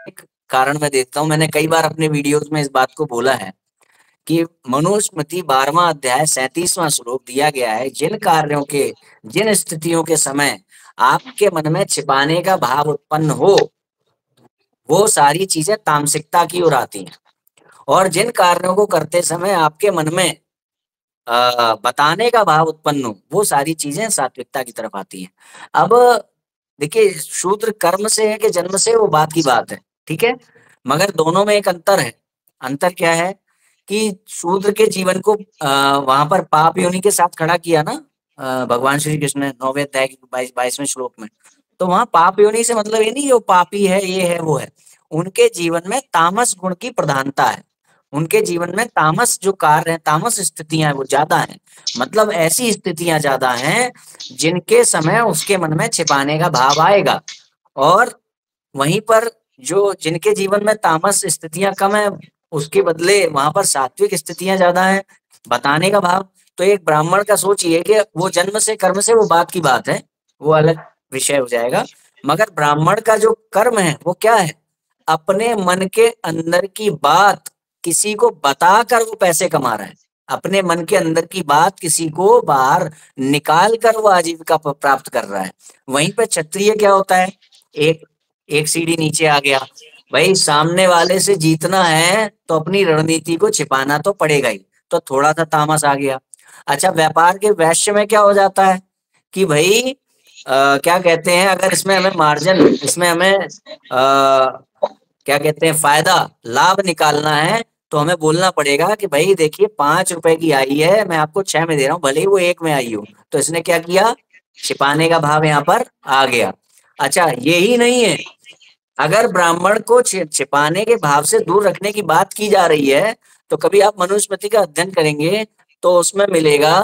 एक कारण मैं देता हूँ, मैंने कई बार अपने वीडियोस में इस बात को बोला है कि मनुस्मृति 12वां अध्याय 37वां श्लोक दिया गया है, जिन कार्यों के, जिन स्थितियों के समय आपके मन में छिपाने का भाव उत्पन्न हो, वो सारी चीजें तामसिकता की ओर आती हैं। और जिन कार्यों को करते समय आपके मन में बताने का भाव उत्पन्न हो, वो सारी चीजें सात्विकता की तरफ आती हैं। अब देखिए, शूद्र कर्म से है कि जन्म से, वो बात की बात है, ठीक है। मगर दोनों में एक अंतर है। अंतर क्या है कि शूद्र के जीवन को वहां पर पाप योनि के साथ खड़ा किया ना, भगवान श्री कृष्ण ने 9वें अध्याय के 22वें श्लोक में। तो वहां पाप योनि से मतलब ये नहीं कि वो पापी है, ये है, वो है। उनके जीवन में तामस गुण की प्रधानता है। उनके जीवन में तामस जो कार्य है, तामस स्थितियां वो ज्यादा हैं। मतलब ऐसी स्थितियां ज्यादा हैं जिनके समय उसके मन में छिपाने का भाव आएगा। और वहीं पर जो जिनके जीवन में तामस स्थितियां कम है, उसके बदले वहां पर सात्विक स्थितियां ज्यादा हैं, बताने का भाव। तो एक ब्राह्मण का सोचिए कि वो जन्म से कर्म से, वो बात की बात है, वो अलग विषय हो जाएगा। मगर ब्राह्मण का जो कर्म है वो क्या है? अपने मन के अंदर की बात किसी को बताकर वो पैसे कमा रहा है। अपने मन के अंदर की बात किसी को बाहर निकाल कर वो आजीविका प्राप्त कर रहा है। वहीं पे क्षत्रिय क्या होता है? एक एक सीढ़ी नीचे आ गया। भाई, सामने वाले से जीतना है तो अपनी रणनीति को छिपाना तो पड़ेगा ही। तो थोड़ा सा तामस आ गया। अच्छा, व्यापार के वैश्य में क्या हो जाता है कि भाई क्या कहते हैं, अगर इसमें हमें मार्जिन, इसमें हमें क्या कहते हैं, फायदा, लाभ निकालना है, तो हमें बोलना पड़ेगा कि भाई देखिए, 5 रुपए की आई है, मैं आपको 6 में दे रहा हूँ, भले ही वो 1 में आई हो। तो इसने क्या किया? छिपाने का भाव यहाँ पर आ गया। अच्छा, यही नहीं है, अगर ब्राह्मण को छिपाने के भाव से दूर रखने की बात की जा रही है, तो कभी आप मनुस्मृति का अध्ययन करेंगे तो उसमें मिलेगा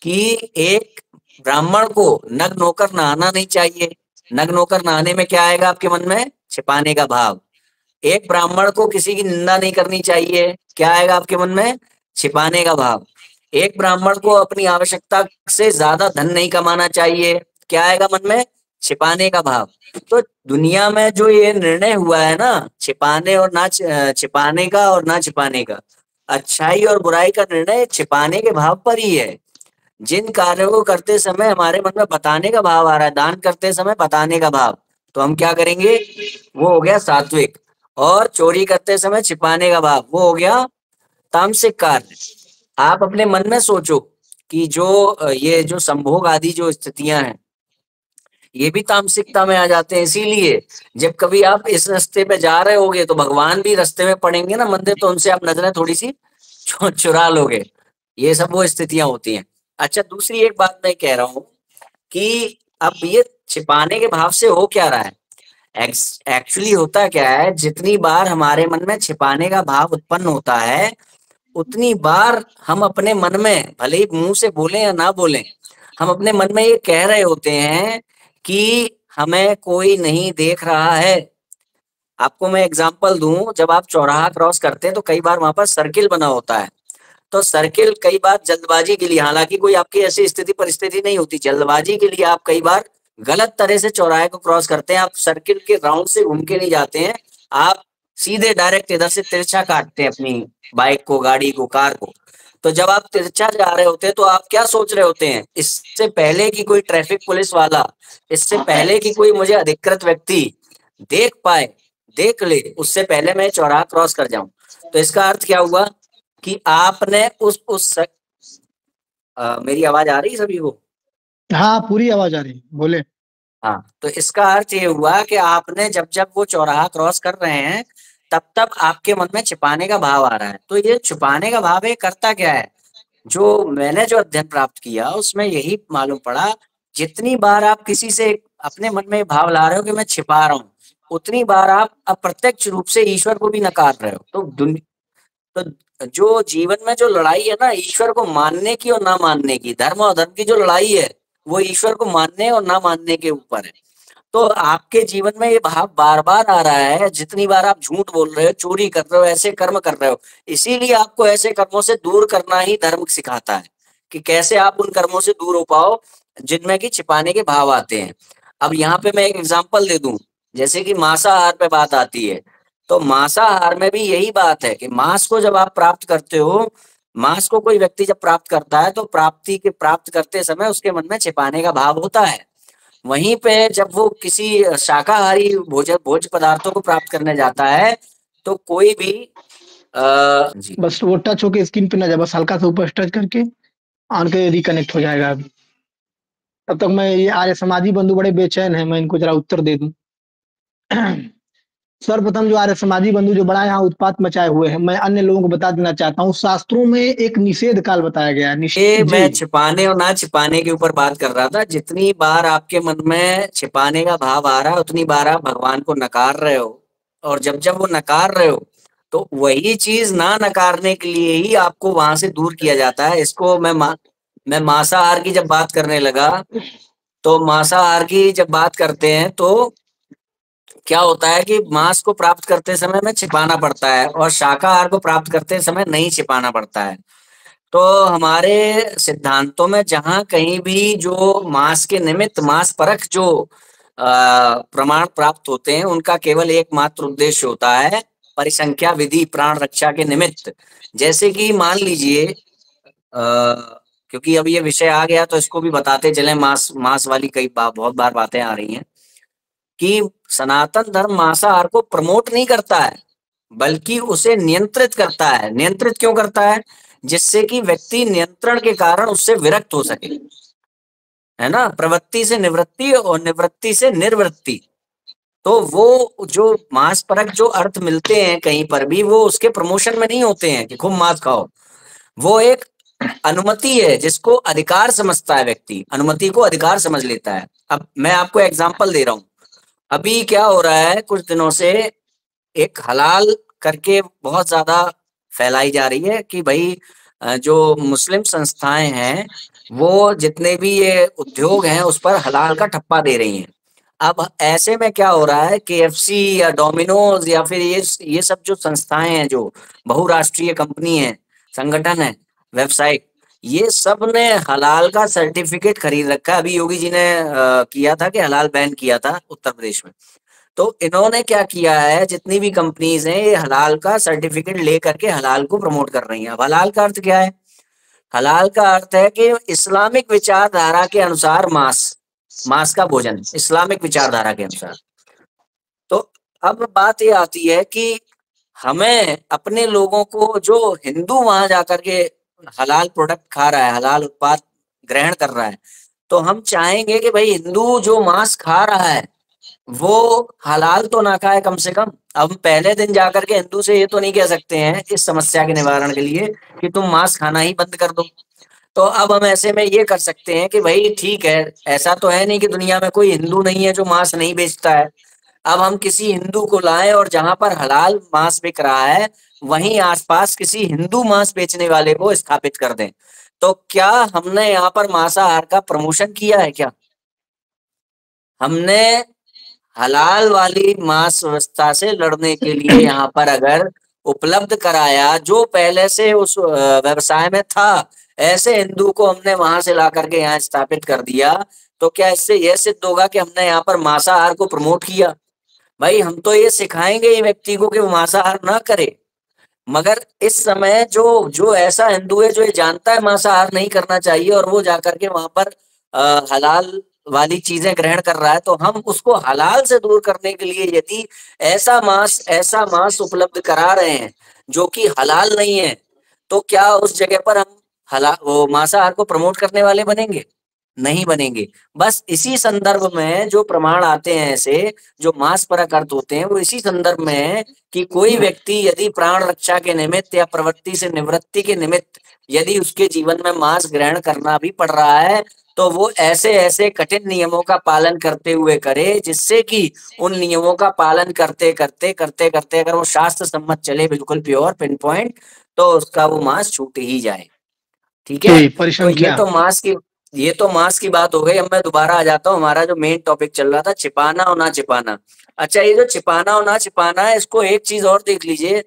कि एक ब्राह्मण को नग्न होकर नहाना नहीं चाहिए। नग्न होकर नहाने में क्या आएगा आपके मन में? छिपाने का भाव। एक ब्राह्मण को किसी की निंदा नहीं करनी चाहिए, क्या आएगा आपके मन में? छिपाने का भाव। एक ब्राह्मण को अपनी आवश्यकता से ज्यादा धन नहीं कमाना चाहिए, क्या आएगा मन में? छिपाने का भाव। तो दुनिया में जो ये निर्णय हुआ है ना, छिपाने और ना छिपाने का और ना छिपाने का, अच्छाई और बुराई का निर्णय छिपाने के भाव पर ही है। जिन कार्यों को करते समय हमारे मन में बताने का भाव आ रहा है, दान करते समय बताने का भाव, तो हम क्या करेंगे? वो हो गया सात्विक। और चोरी करते समय छिपाने का भाव, वो हो गया तामसिक कार्य। आप अपने मन में सोचो कि जो ये जो संभोग आदि जो स्थितियां हैं, ये भी तामसिकता में आ जाते हैं। इसीलिए जब कभी आप इस रास्ते पे जा रहे होगे तो भगवान भी रास्ते में पड़ेंगे ना मंदिर, तो उनसे आप नजरें थोड़ी सी चुरा लोगे। ये सब वो स्थितियां होती हैं। अच्छा, दूसरी एक बात मैं कह रहा हूँ कि अब ये छिपाने के भाव से हो क्या रहा है? एक्चुअली होता क्या है, जितनी बार हमारे मन में छिपाने का भाव उत्पन्न होता है, उतनी बार हम अपने मन में, भले ही मुंह से बोलें या ना बोलें, हम अपने मन में ये कह रहे होते हैं कि हमें कोई नहीं देख रहा है। आपको मैं एग्जांपल दूं, जब आप चौराहा क्रॉस करते हैं तो कई बार वहां पर सर्किल बना होता है। तो सर्किल कई बार जल्दबाजी के लिए, हालांकि कोई आपकी ऐसी स्थिति परिस्थिति नहीं होती, जल्दबाजी के लिए आप कई बार गलत तरह से चौराहे को क्रॉस करते हैं। आप सर्किल के राउंड से घूम के नहीं जाते हैं, आप सीधे डायरेक्ट इधर से तिरछा काटते हैं अपनी बाइक को, गाड़ी को, कार को। तो जब आप तिरछा जा रहे होते हैं तो आप क्या सोच रहे होते हैं? इससे पहले कि कोई ट्रैफिक पुलिस वाला, इससे पहले कि कोई मुझे अधिकृत व्यक्ति देख पाए, देख ले, उससे पहले मैं चौराहा क्रॉस कर जाऊं। तो इसका अर्थ क्या हुआ कि आपने मेरी आवाज आ रही है सभी को? हाँ, पूरी आवाज आ रही है, बोले। हाँ, तो इसका अर्थ ये हुआ कि आपने जब जब वो चौराहा क्रॉस कर रहे हैं, तब तब आपके मन में छिपाने का भाव आ रहा है। तो ये छिपाने का भाव ये करता क्या है? जो मैंने जो अध्ययन प्राप्त किया उसमें यही मालूम पड़ा, जितनी बार आप किसी से अपने मन में भाव ला रहे हो कि मैं छिपा रहा हूँ, उतनी बार आप अप्रत्यक्ष रूप से ईश्वर को भी नकार रहे हो। तो जो जीवन में जो लड़ाई है ना, ईश्वर को मानने की और ना मानने की, धर्म और धर्म की जो लड़ाई है, वो ईश्वर को मानने और ना मानने के ऊपर है। तो आपके जीवन में ये भाव बार बार आ रहा है, जितनी बार आप झूठ बोल रहे हो, चोरी कर रहे हो, ऐसे कर्म कर रहे हो, इसीलिए आपको ऐसे कर्मों से दूर करना ही धर्म सिखाता है कि कैसे आप उन कर्मों से दूर हो पाओ जिनमें कि छिपाने के भाव आते हैं। अब यहाँ पे मैं एक एग्जांपल दे दूं, जैसे कि मांसाहार पे बात आती है, तो मांसाहार में भी यही बात है कि मांस को जब आप प्राप्त करते हो, मांस को कोई व्यक्ति जब प्राप्त करता है तो प्राप्त करते समय उसके मन में छिपाने का भाव होता है। वहीं पे जब वो किसी शाकाहारी भोज्य पदार्थों को प्राप्त करने जाता है तो कोई भी जी बस वो टच होके स्किन पे ना जाए, बस हल्का सा ऊपर टच करके ऑन के रिकनेक्ट हो जाएगा अभी। तब तक मैं, ये आर्य समाजी बंधु बड़े बेचैन हैं, मैं इनको जरा उत्तर दे दूं। सर्वप्रथम जो आर्य समाजी बंधु जो बड़ा यहाँ उत्पात मचाए हुए हैं, मैं अन्य लोगों को बता देना चाहता हूँ, शास्त्रों में एक निषेध काल बताया गया है। ये जी। मैं छिपाने और ना छिपाने के ऊपर बात कर रहा था। जितनी बार आपके मन में छिपाने का भाव आ रहा है उतनी बार आप भगवान को नकार रहे हो, और जब जब वो नकार रहे हो तो वही चीज ना नकारने के लिए ही आपको वहां से दूर किया जाता है। इसको मैं मांसाहार की जब बात करने लगा, तो मांसाहार की जब बात करते हैं तो क्या होता है कि मांस को प्राप्त करते समय में छिपाना पड़ता है और शाकाहार को प्राप्त करते समय नहीं छिपाना पड़ता है। तो हमारे सिद्धांतों में जहां कहीं भी जो मांस के निमित्त मांस परख जो प्रमाण प्राप्त होते हैं उनका केवल एकमात्र उद्देश्य होता है परिसंख्या विधि प्राण रक्षा के निमित्त। जैसे कि मान लीजिए क्योंकि अब ये विषय आ गया तो इसको भी बताते चले, मांस मांस वाली बहुत बार बातें आ रही हैं कि सनातन धर्म मांसाहार को प्रमोट नहीं करता है बल्कि उसे नियंत्रित करता है। नियंत्रित क्यों करता है? जिससे कि व्यक्ति नियंत्रण के कारण उससे विरक्त हो सके, है ना। प्रवृत्ति से निवृत्ति और निवृत्ति से निर्वृत्ति। तो वो जो मांस परक जो अर्थ मिलते हैं कहीं पर भी, वो उसके प्रमोशन में नहीं होते हैं कि खूब मांस खाओ। वो एक अनुमति है जिसको अधिकार समझता है व्यक्ति, अनुमति को अधिकार समझ लेता है। अब मैं आपको एग्जांपल दे रहा हूं। अभी क्या हो रहा है, कुछ दिनों से एक हलाल करके बहुत ज्यादा फैलाई जा रही है कि भाई जो मुस्लिम संस्थाएं हैं वो जितने भी ये उद्योग हैं उस पर हलाल का ठप्पा दे रही हैं। अब ऐसे में क्या हो रहा है, केएफसी या डोमिनोज या फिर ये सब जो संस्थाएं हैं, जो बहुराष्ट्रीय कंपनी है, संगठन है, वेबसाइट, ये सब ने हलाल का सर्टिफिकेट खरीद रखा है। अभी योगी जी ने किया था कि हलाल बैन किया था उत्तर प्रदेश में। तो इन्होंने क्या किया है, जितनी भी कंपनीज हैं ये हलाल का सर्टिफिकेट ले करके हलाल को प्रमोट कर रही हैं। अब हलाल का अर्थ क्या है? हलाल का अर्थ है कि इस्लामिक विचारधारा के अनुसार मांस, मांस का भोजन इस्लामिक विचारधारा के अनुसार। तो अब बात ये आती है कि हमें अपने लोगों को, जो हिंदू वहां जाकर के हलाल प्रोडक्ट खा रहा है, हलाल उत्पाद ग्रहण कर रहा है, तो हम चाहेंगे कि भाई हिंदू जो मांस खा रहा है वो हलाल तो ना खाए कम से कम। अब पहले दिन जाकर के हिंदू से ये तो नहीं कह सकते हैं इस समस्या के निवारण के लिए कि तुम मांस खाना ही बंद कर दो। तो अब हम ऐसे में ये कर सकते हैं कि भाई ठीक है, ऐसा तो है नहीं कि दुनिया में कोई हिंदू नहीं है जो मांस नहीं बेचता है। अब हम किसी हिंदू को लाएं और जहां पर हलाल मांस बिक रहा है वहीं आसपास किसी हिंदू मांस बेचने वाले को स्थापित कर दें। तो क्या हमने यहाँ पर मांसाहार का प्रमोशन किया है? क्या हमने हलाल वाली मांस व्यवस्था से लड़ने के लिए यहाँ पर अगर उपलब्ध कराया जो पहले से उस व्यवसाय में था, ऐसे हिंदू को हमने वहां से ला करके यहाँ स्थापित कर दिया, तो क्या इससे यह सिद्ध होगा कि हमने यहाँ पर मांसाहार को प्रमोट किया? भाई हम तो ये सिखाएंगे ही व्यक्ति को कि वो मांसाहार ना करे। मगर इस समय जो जो ऐसा हिंदू है जो ये जानता है मांसाहार नहीं करना चाहिए और वो जाकर के वहां पर हलाल वाली चीजें ग्रहण कर रहा है, तो हम उसको हलाल से दूर करने के लिए यदि ऐसा मांस उपलब्ध करा रहे हैं जो कि हलाल नहीं है, तो क्या उस जगह पर हम हलाल वो मांसाहार को प्रमोट करने वाले बनेंगे? नहीं बनेंगे। बस इसी संदर्भ में जो प्रमाण आते हैं ऐसे जो मांस परक अर्थ होते हैं वो इसी संदर्भ में है कि कोई व्यक्ति यदि प्राण रक्षा के निमित्त या प्रवृत्ति से निवृत्ति के निमित्त यदि उसके जीवन में मांस ग्रहण करना भी पड़ रहा है तो वो ऐसे ऐसे कठिन नियमों का पालन करते हुए करे जिससे कि उन नियमों का पालन करते करते करते करते अगर वो शास्त्र सम्मत चले बिल्कुल प्योर पिन पॉइंट, तो उसका वो मांस छूट ही जाए। ठीक है। जी, तो ये परिसंख्या। तो मांस की बात हो गई। अब मैं दोबारा आ जाता हूँ, हमारा जो मेन टॉपिक चल रहा था छिपाना और ना छिपाना। अच्छा, ये जो छिपाना और ना छिपाना है, इसको एक चीज और देख लीजिए,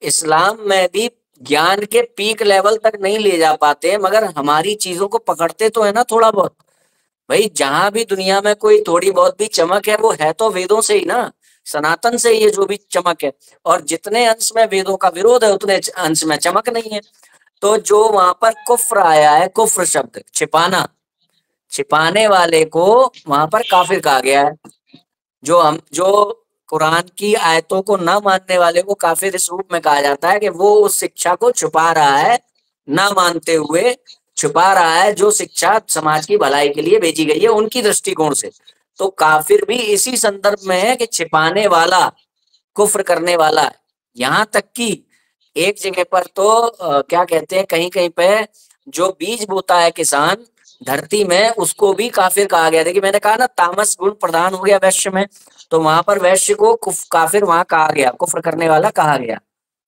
इस्लाम में भी ज्ञान के पीक लेवल तक नहीं ले जा पाते मगर हमारी चीजों को पकड़ते तो है ना थोड़ा बहुत। भाई जहां भी दुनिया में कोई थोड़ी बहुत भी चमक है वो है तो वेदों से ही ना। सनातन से ये जो भी चमक है, और जितने अंश में वेदों का विरोध है उतने अंश में चमक नहीं है। तो जो वहां पर कुफ्र आया है, कुफ्र शब्द छिपाना, छिपाने वाले को वहां पर काफिर कहा गया है। जो कुरान की आयतों को न मानने वाले को काफिर इस रूप में कहा जाता है कि वो उस शिक्षा को छुपा रहा है, ना मानते हुए छुपा रहा है जो शिक्षा समाज की भलाई के लिए भेजी गई है उनकी दृष्टिकोण से। तो काफिर भी इसी संदर्भ में है कि छिपाने वाला, कुफ्र करने वाला। यहाँ तक कि एक जगह पर तो क्या कहते हैं, कहीं कहीं पे जो बीज बोता है किसान धरती में, उसको भी काफिर कहा गया। देखिए मैंने कहा ना, तामस गुण प्रधान हो गया वैश्य में, तो वहां पर वैश्य को काफिर वहां कहा गया, कुफ्र करने वाला कहा गया।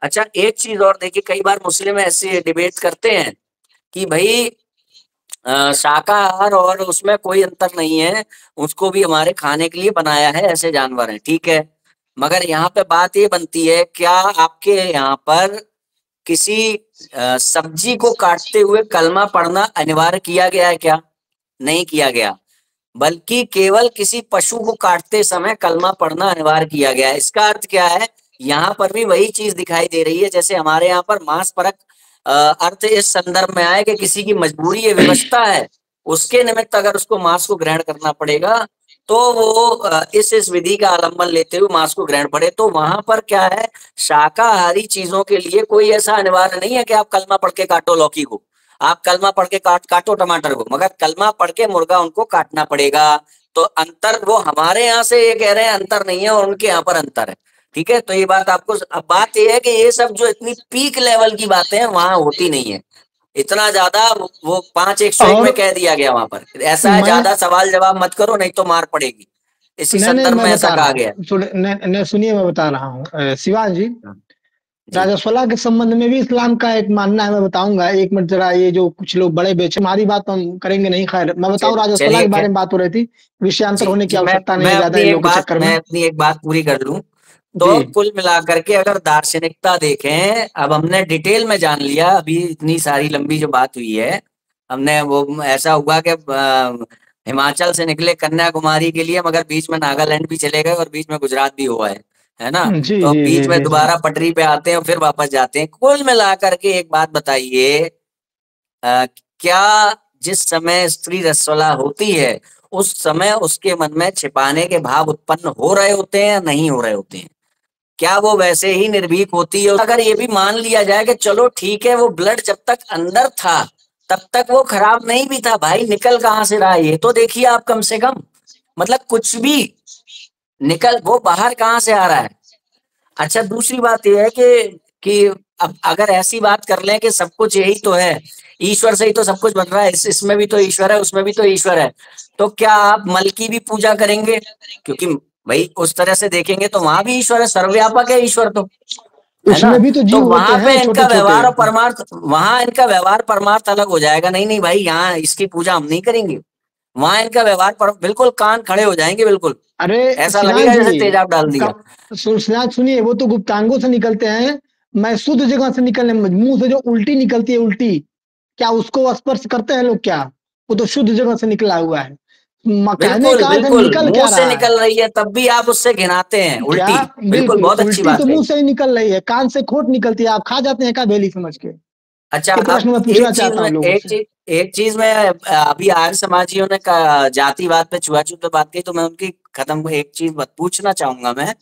अच्छा एक चीज और देखिए, कई बार मुस्लिम ऐसे डिबेट करते हैं कि भाई शाकाहार और उसमें कोई अंतर नहीं है, उसको भी हमारे खाने के लिए बनाया है, ऐसे जानवर हैं, ठीक है। मगर यहाँ पे बात ये बनती है, क्या आपके यहाँ पर किसी सब्जी को काटते हुए कलमा पढ़ना अनिवार्य किया गया है क्या? नहीं किया गया, बल्कि केवल किसी पशु को काटते समय कलमा पढ़ना अनिवार्य किया गया है। इसका अर्थ क्या है? यहाँ पर भी वही चीज दिखाई दे रही है जैसे हमारे यहाँ पर मांस परक अर्थ इस संदर्भ में आए कि किसी की मजबूरी है, विवशता है, उसके निमित्त अगर उसको मांस को ग्रहण करना पड़ेगा, तो वो इस विधि का अवलंबन लेते हुए मांस को ग्रहण पड़े। तो वहां पर क्या है, शाकाहारी चीजों के लिए कोई ऐसा अनिवार्य नहीं है कि आप कलमा पढ़ के काटो लौकी को, आप कलमा पढ़ के काटो टमाटर को, मगर कलमा पढ़ के मुर्गा उनको काटना पड़ेगा। तो अंतर वो हमारे यहाँ से ये कह रहे हैं अंतर नहीं है, और उनके यहाँ पर अंतर है। ठीक है, तो ये बात आपको, अब बात ये है कि ये सब जो इतनी पीक लेवल की बातें हैं वहां होती नहीं है, इतना ज्यादा वो 5-101 में और कह दिया गया वहां पर, ऐसा है मैं ज्यादा सवाल जवाब मत करो नहीं तो मार पड़ेगी, इसी नहीं नहीं संदर्भ मैं में ऐसा बता रहा कहा गया है। हूँ, नहीं सुनिए, मैं बता रहा हूँ शिवान जी, हाँ, जी राजस्वला के संबंध में भी इस्लाम का एक मानना है, मैं बताऊंगा। एक मिनट जरा, ये जो कुछ लोग बड़े बेचे, हमारी बात हम करेंगे नहीं, खैर मैं बताऊं, राजस्वला चलिए के बारे में बात हो रही थी। विषयांतर जी होने की जी, मैं आवश्यकता नहीं मैं है ज्यादा अपनी इन एक लोगों के बात चक्कर में। मैं अपनी एक बात पूरी कर लूं। जी तो कुल मिलाकर के अगर दार्शनिकता देखें, अब हमने डिटेल में जान लिया, अभी इतनी सारी लंबी जो बात हुई है, हमने वो ऐसा हुआ कि हिमाचल से निकले कन्याकुमारी के लिए, मगर बीच में नागालैंड भी चले गए और बीच में गुजरात भी हुआ है ना। जी तो अब जी जी बीच में जी जी। दोबारा पटरी पे आते हैं और फिर वापस जाते हैं। कुल मिलाकर के एक बात बताइए, अ, क्या जिस समय स्त्री रसवला होती है उस समय उसके मन में छिपाने के भाव उत्पन्न हो रहे होते हैं या नहीं हो रहे होते हैं? क्या वो वैसे ही निर्भीक होती है? अगर ये भी मान लिया जाए कि चलो ठीक है, वो ब्लड जब तक अंदर था तब तक वो खराब नहीं भी था, भाई निकल कहाँ से रहा है ये तो देखिए आप, कम से कम मतलब कुछ भी निकल, वो बाहर कहाँ से आ रहा है। अच्छा दूसरी बात यह है कि अब अगर ऐसी बात कर लें कि सब कुछ यही तो है, ईश्वर से ही तो सब कुछ बन रहा है, इसमें भी तो ईश्वर है, उसमें भी तो ईश्वर है, तो क्या आप मल की भी पूजा करेंगे? क्योंकि भाई उस तरह से देखेंगे तो वहां भी ईश्वर है, सर्वव्यापक है ईश्वर तो, है ना। उसमें भी तो तो जीव होते वहां पे हैं इनका छोटे छोटे। व्यवहार और परमार्थ, वहां इनका व्यवहार परमार्थ अलग हो जाएगा। नहीं नहीं भाई, यहाँ इसकी पूजा हम नहीं करेंगे, वहां इनका व्यवहार पर बिल्कुल कान खड़े हो जाएंगे बिल्कुल, अरे ऐसा सिवान लगेगा जी, जैसे तेजाब डाल दिया। सिवान सुनिए, वो तो गुप्तांगों से निकलते हैं, मैं शुद्ध जगह से निकलने, मुंह से जो उल्टी निकलती है, उल्टी, क्या उसको स्पर्श करते हैं लोग क्या? वो तो शुद्ध जगह से निकला हुआ है। कहने बिल्कुल का अर्थ है, बिल्कुल, निकल मुंह क्या से रहा है? निकल रही है तब भी आप उससे घिनाते हैं क्या? उल्टी। बिल्कुल, बिल्कुल, बहुत अच्छी उल्टी तो बात मुंह कही। से ही निकल रही है, कान से खोट निकलती है, आप खा जाते हैं क्या बेली समझ के? अच्छा ये अब प्रश्न मैं पूछना एक चीज चाहता में हूँ लोगों एक से। चीज एक चीज में अभी आर्य समाजियों ने जातिवाद पे, छुआछूत पे बात की, तो मैं उनकी खत्म एक चीज पूछना चाहूंगा मैं,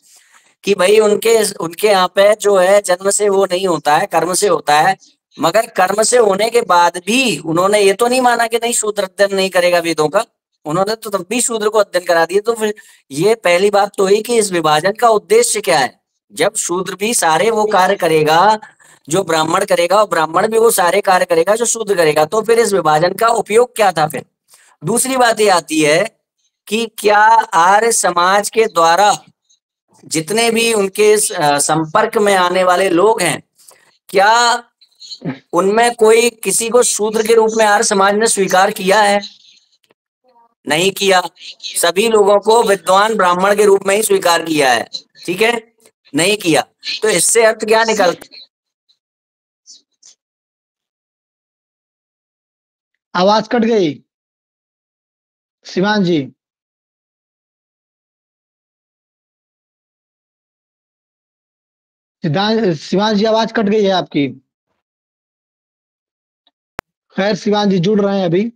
कि भाई उनके उनके यहाँ पे जो है जन्म से वो नहीं होता है, कर्म से होता है, मगर कर्म से होने के बाद भी उन्होंने ये तो नहीं माना कि नहीं शूद्र अध्ययन नहीं करेगा वेदों का, उन्होंने तो तब भी शूद्र को अध्ययन करा दिया। तो फिर ये पहली बात तो हुई कि इस विभाजन का उद्देश्य क्या है? जब शूद्र भी सारे वो कार्य करेगा जो ब्राह्मण करेगा, और ब्राह्मण भी वो सारे कार्य करेगा जो शूद्र करेगा, तो फिर इस विभाजन का उपयोग क्या था फिर? दूसरी बात ये आती है कि क्या आर्य समाज के द्वारा जितने भी उनके संपर्क में आने वाले लोग हैं, क्या उनमें कोई किसी को शूद्र के रूप में आर्य समाज ने स्वीकार किया है? नहीं किया, सभी लोगों को विद्वान ब्राह्मण के रूप में ही स्वीकार किया है, ठीक है, नहीं किया। तो इससे अर्थ क्या निकलता? आवाज कट गई शिवान जी। सिद्धांत शिवांश जी, आवाज कट गई है आपकी। खैर, शिवांश जी जुड़ रहे हैं अभी।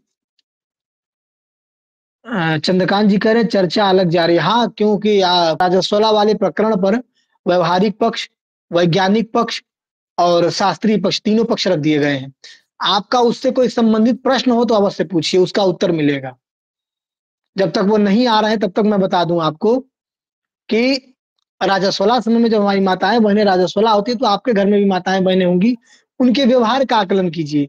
चंद्रकांत जी कह रहे हैं चर्चा अलग जारी है। हाँ, क्योंकि राजस्वला वाले प्रकरण पर व्यवहारिक पक्ष, वैज्ञानिक पक्ष और शास्त्रीय पक्ष, तीनों पक्ष रख दिए गए हैं। आपका उससे कोई संबंधित प्रश्न हो तो अवश्य पूछिए, उसका उत्तर मिलेगा। जब तक वो नहीं आ रहे हैं तब तक मैं बता दूं आपको कि राजस्वला समय में जब हमारी माताएं बहनें राजस्वला होती है, तो आपके घर में भी माताएं बहनें होंगी। उनके व्यवहार का आकलन कीजिए।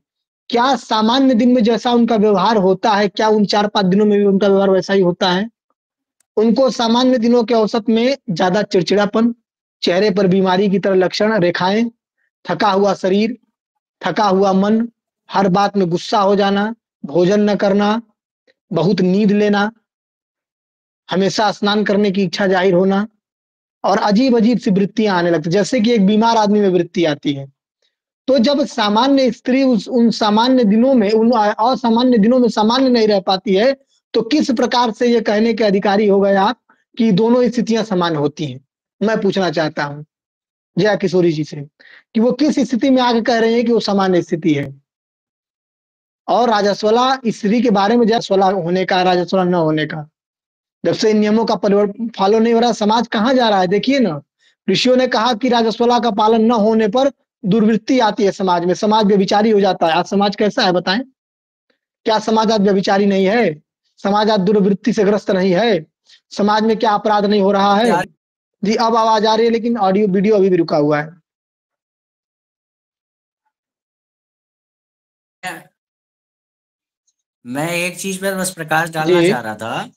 क्या सामान्य दिन में जैसा उनका व्यवहार होता है, क्या उन 4-5 दिनों में भी उनका व्यवहार वैसा ही होता है? उनको सामान्य दिनों के औसत में ज्यादा चिड़चिड़ापन, चेहरे पर बीमारी की तरह लक्षण रेखाएं, थका हुआ शरीर, थका हुआ मन, हर बात में गुस्सा हो जाना, भोजन न करना, बहुत नींद लेना, हमेशा स्नान करने की इच्छा जाहिर होना और अजीब-अजीब सी वृत्तियाँ आने लगती हैं, जैसे कि एक बीमार आदमी में वृत्ति आती है। तो जब सामान्य स्त्री उस उन सामान्य दिनों में, उन असामान्य दिनों में सामान्य नहीं रह पाती है, तो किस प्रकार से ये कहने के अधिकारी हो गए आप कि दोनों स्थितियाँ समान होती हैं? मैं पूछना चाहता हूँ जया किशोरी जी से कि वो किस स्थिति में आके कह रही हैं कि वो सामान्य स्थिति है? और राजस्वला स्त्री के बारे में जयस्वला होने का, राजस्वला न होने का। जब से इन नियमों का फॉलो नहीं हो रहा, समाज कहाँ जा रहा है? देखिए ना, ऋषियों ने कहा कि राजस्वला का पालन न होने पर दुर्वृत्ति आती है समाज में, समाज व्यभिचारी हो जाता है। आज समाज कैसा है बताएं? क्या समाज आज व्यभिचारी नहीं है? समाज आज दुर्वृत्ति से ग्रस्त नहीं है? समाज में क्या अपराध नहीं हो रहा है? जी, अब आवाज आ रही है, लेकिन ऑडियो वीडियो अभी भी रुका हुआ है। मैं एक चीज पर बस प्रकाश डालना जी। चाह रहा था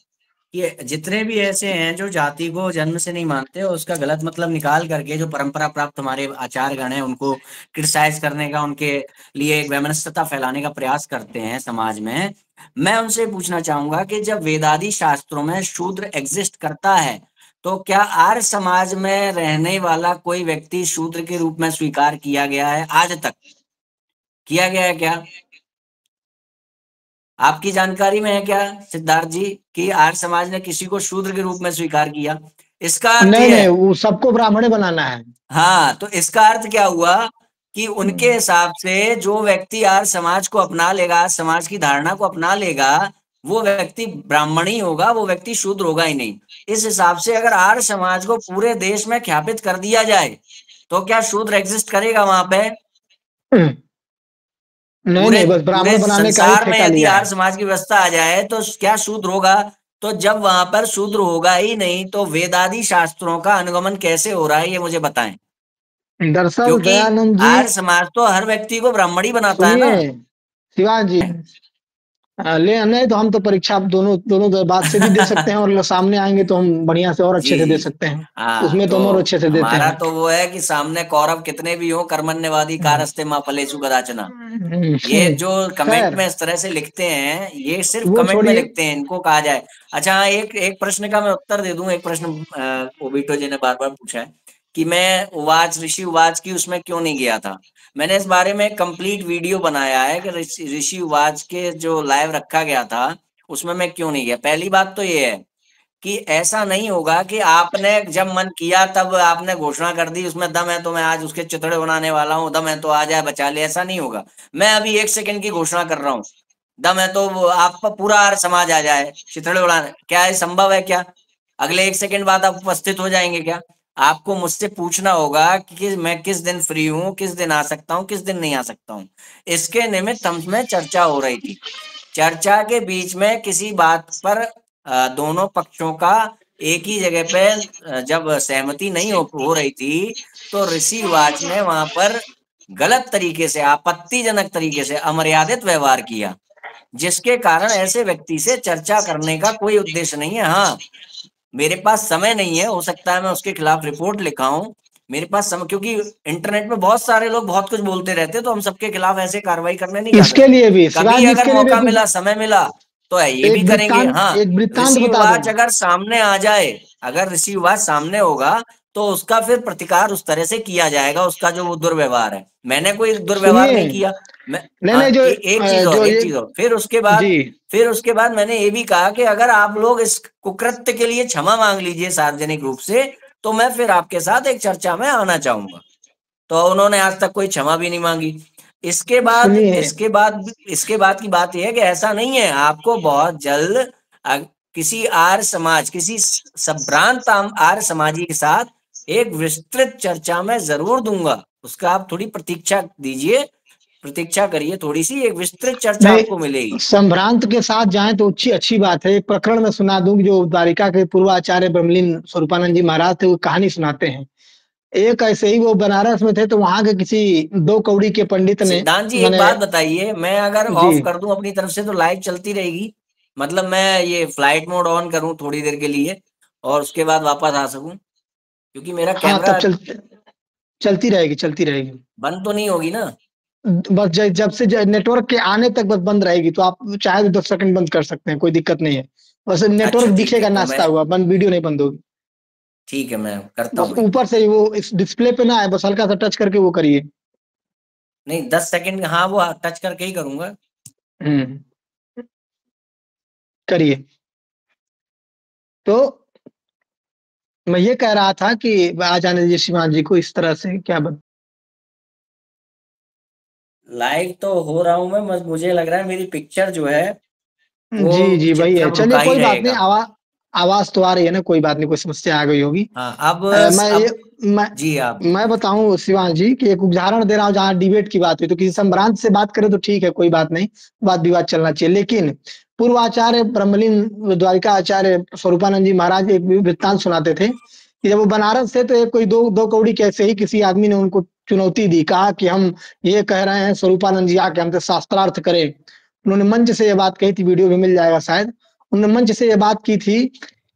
कि जितने भी ऐसे हैं जो जाति को जन्म से नहीं मानते, उसका गलत मतलब निकाल करके जो परंपरा प्राप्त हमारे आचार्यगण हैं उनको क्रिटिसाइज करने का, उनके लिए एक वैमनस्यता फैलाने का प्रयास करते हैं समाज में, मैं उनसे पूछना चाहूंगा कि जब वेदादि शास्त्रों में शूद्र एग्जिस्ट करता है, तो क्या आर्य समाज में रहने वाला कोई व्यक्ति शूद्र के रूप में स्वीकार किया गया है? आज तक किया गया है क्या? आपकी जानकारी में है क्या सिद्धार्थ जी कि आर्य समाज ने किसी को शूद्र के रूप में स्वीकार किया? इसका अर्थ नहीं, यह नहीं, है, वो सबको ब्राह्मण बनाना है। हाँ, तो इसका अर्थ क्या हुआ कि उनके हिसाब से जो व्यक्ति आर्य समाज को अपना लेगा, समाज की धारणा को अपना लेगा, वो व्यक्ति ब्राह्मण ही होगा, वो व्यक्ति शूद्र होगा ही नहीं। इस हिसाब से अगर आर्य समाज को पूरे देश में ख्यापित कर दिया जाए, तो क्या शूद्र एग्जिस्ट करेगा वहां पे? नहीं, पूरे नहीं, बस पूरे ब्राह्मण बनाने का ही संसार में ठेका यदि लिया है। आर्य समाज की व्यवस्था आ जाए तो क्या शूद्र होगा? तो जब वहां पर शूद्र होगा ही नहीं, तो वेदादि शास्त्रों का अनुगमन कैसे हो रहा है, ये मुझे बताएं। दरअसल क्योंकि दयानंद जी, आर्य समाज तो हर व्यक्ति को ब्राह्मण ही बनाता है सुनिए ना। शिवाजी जी, ले नहीं तो हम तो परीक्षा दोनों दोनों बात से भी दे सकते हैं, और सामने आएंगे तो हम बढ़िया से और अच्छे जी से दे जी। सकते हैं। हाँ, उसमें तो तो हम और अच्छे से देते हमारा हैं। तो वो है कि सामने कौरव कितने भी हो, कर्मण्यवादी कारस्ते मां फलेषु कदाचन। ये जो कमेंट खैर, में इस तरह से लिखते हैं, ये सिर्फ वो कमेंट में छोड़िए। लिखते हैं, इनको कहा जाए। अच्छा हाँ, एक एक प्रश्न का मैं उत्तर दे दूं। एक प्रश्न ओबिटो जी ने बार बार पूछा है कि मैं उवाच ऋषि उवाच की उसमें क्यों नहीं गया था। मैंने इस बारे में कंप्लीट वीडियो बनाया है कि ऋषि उवाच के जो लाइव रखा गया था उसमें मैं क्यों नहीं गया। पहली बात तो ये है कि ऐसा नहीं होगा कि आपने जब मन किया तब आपने घोषणा कर दी उसमें दम है तो मैं आज उसके चिथड़े बनाने वाला हूँ, दम है तो आ जाए बचा ले, ऐसा नहीं होगा। मैं अभी 1 सेकंड की घोषणा कर रहा हूँ, दम है तो आप पर पूरा आर्य समाज आ जाए चिथड़े उड़ाने, क्या ये संभव है क्या? अगले 1 सेकंड बाद आप उपस्थित हो जाएंगे क्या? आपको मुझसे पूछना होगा कि मैं किस दिन फ्री हूँ, किस दिन आ सकता हूँ, किस दिन नहीं आ सकता हूँ। इसके निमित्त हम में चर्चा हो रही थी। चर्चा के बीच में किसी बात पर दोनों पक्षों का एक ही जगह पे जब सहमति नहीं हो रही थी, तो ऋषि वाच ने वहां पर गलत तरीके से, आपत्तिजनक तरीके से अमर्यादित व्यवहार किया, जिसके कारण ऐसे व्यक्ति से चर्चा करने का कोई उद्देश्य नहीं है। हाँ, मेरे पास समय नहीं है, हो सकता है मैं उसके खिलाफ रिपोर्ट लिखाऊं, मेरे पास समय, क्योंकि इंटरनेट में बहुत सारे लोग बहुत कुछ बोलते रहते हैं, तो हम सबके खिलाफ ऐसे कार्रवाई करने नहीं जा इसके सकते। लिए भी कभी शिवाजी, अगर इसके लिए भी मौका मिला, समय मिला, तो है ये भी करेंगे। हाँ, एक वृत्तांत ऋषि बता दूं। वाच अगर सामने आ जाए, अगर ऋषि वाच सामने होगा तो उसका फिर प्रतिकार उस तरह से किया जाएगा, उसका जो वो दुर्व्यवहार है। मैंने कोई दुर्व्यवहार सुनिए, नहीं किया। मैं, नहीं, नहीं, हाँ, एक चीज और, जो एक ये चीज और, फिर उसके जी, बाद, मैंने ये भी कहा कि अगर आप लोग इस कुकृत्य के लिए क्षमा मांग लीजिए सार्वजनिक रूप से, तो मैं फिर आपके साथ एक चर्चा में आना चाहूंगा। तो उन्होंने आज तक कोई क्षमा भी नहीं मांगी। इसके बाद सुनिए, इसके बाद की बात यह है कि ऐसा नहीं है, आपको बहुत जल्द किसी आर्य समाज, किसी संभ्रांत आर्य समाजी के साथ एक विस्तृत चर्चा में जरूर दूंगा। उसका आप थोड़ी प्रतीक्षा दीजिए, प्रतीक्षा करिए थोड़ी सी, एक विस्तृत चर्चा आपको नहीं, मिलेगी। संभ्रांत के साथ जाएं तो अच्छी अच्छी बात है। एक प्रकरण में सुना दूं कि जो द्वारिका के पूर्वाचार्य ब्रह्मलीन स्वरूपानंद जी महाराज थे, वो कहानी सुनाते हैं। एक ऐसे ही वो बनारस में थे, तो वहां के किसी दो कौड़ी के पंडित ने, सिद्धांत जी एक मैंने, बात बताइए, मैं अगर जी ऑफ कर दूं अपनी तरफ से तो लाइव चलती रहेगी? मतलब मैं ये फ्लाइट मोड ऑन करूं थोड़ी देर के लिए और उसके बाद वापस आ सकूं, क्योंकि मेरा हाँ, तब कैमरा चलती रहेगी, चलती रहेगी। बंद तो नहीं होगी ना? बस जब से नेटवर्क के आने तक बस बंद रहेगी, तो आप चाहे तो 10 सेकंड बंद कर सकते हैं, कोई दिक्कत नहीं है। बस अच्छा नेटवर्क ठीक है, दिखेगा तो मैं, नाचता हुआ, बंद, वीडियो नहीं बंद होगी। ठीक है मैं करता बस हूँ वही। ऊपर से ही वो इस डिस्प्ले पे ना है, बस हल्का सा टच करके वो करिए। नहीं 10 सेकंड, हाँ वो टच करके ही करूंगा। हम्म, करिए। तो मैं ये कह रहा था कि आ जाने दीजिए शिवान जी को, इस तरह से क्या लाइव तो हो रहा हूँ मैं, मुझे लग रहा है मेरी पिक्चर जो है वो जी, जी, वही है। चित्रम चलिए रुका ही कोई बात नहीं, रहेगा। आवाज तो आ रही है ना, कोई बात नहीं, कोई समस्या आ गई होगी। हाँ मैं ये अब मैं जी आप, मैं बताऊं शिवांश जी कि एक उदाहरण दे रहा हूँ, जहाँ डिबेट की बात हुई तो किसी संभ्रांत से बात करें तो ठीक है, कोई बात नहीं, वाद विवाद चलना चाहिए। लेकिन पूर्वाचार्य ब्रह्मलीन द्वारिका आचार्य स्वरूपानंद जी महाराज एक वृत्तांत सुनाते थे कि जब वो बनारस थे, तो एक कोई दो दो कौड़ी कैसे ही किसी आदमी ने उनको चुनौती दी, कहा कि हम ये कह रहे हैं स्वरूपानंद जी आके हमसे शास्त्रार्थ करें। उन्होंने मंच से ये बात कही थी, वीडियो भी मिल जाएगा शायद। उन्होंने मंच से ये बात की थी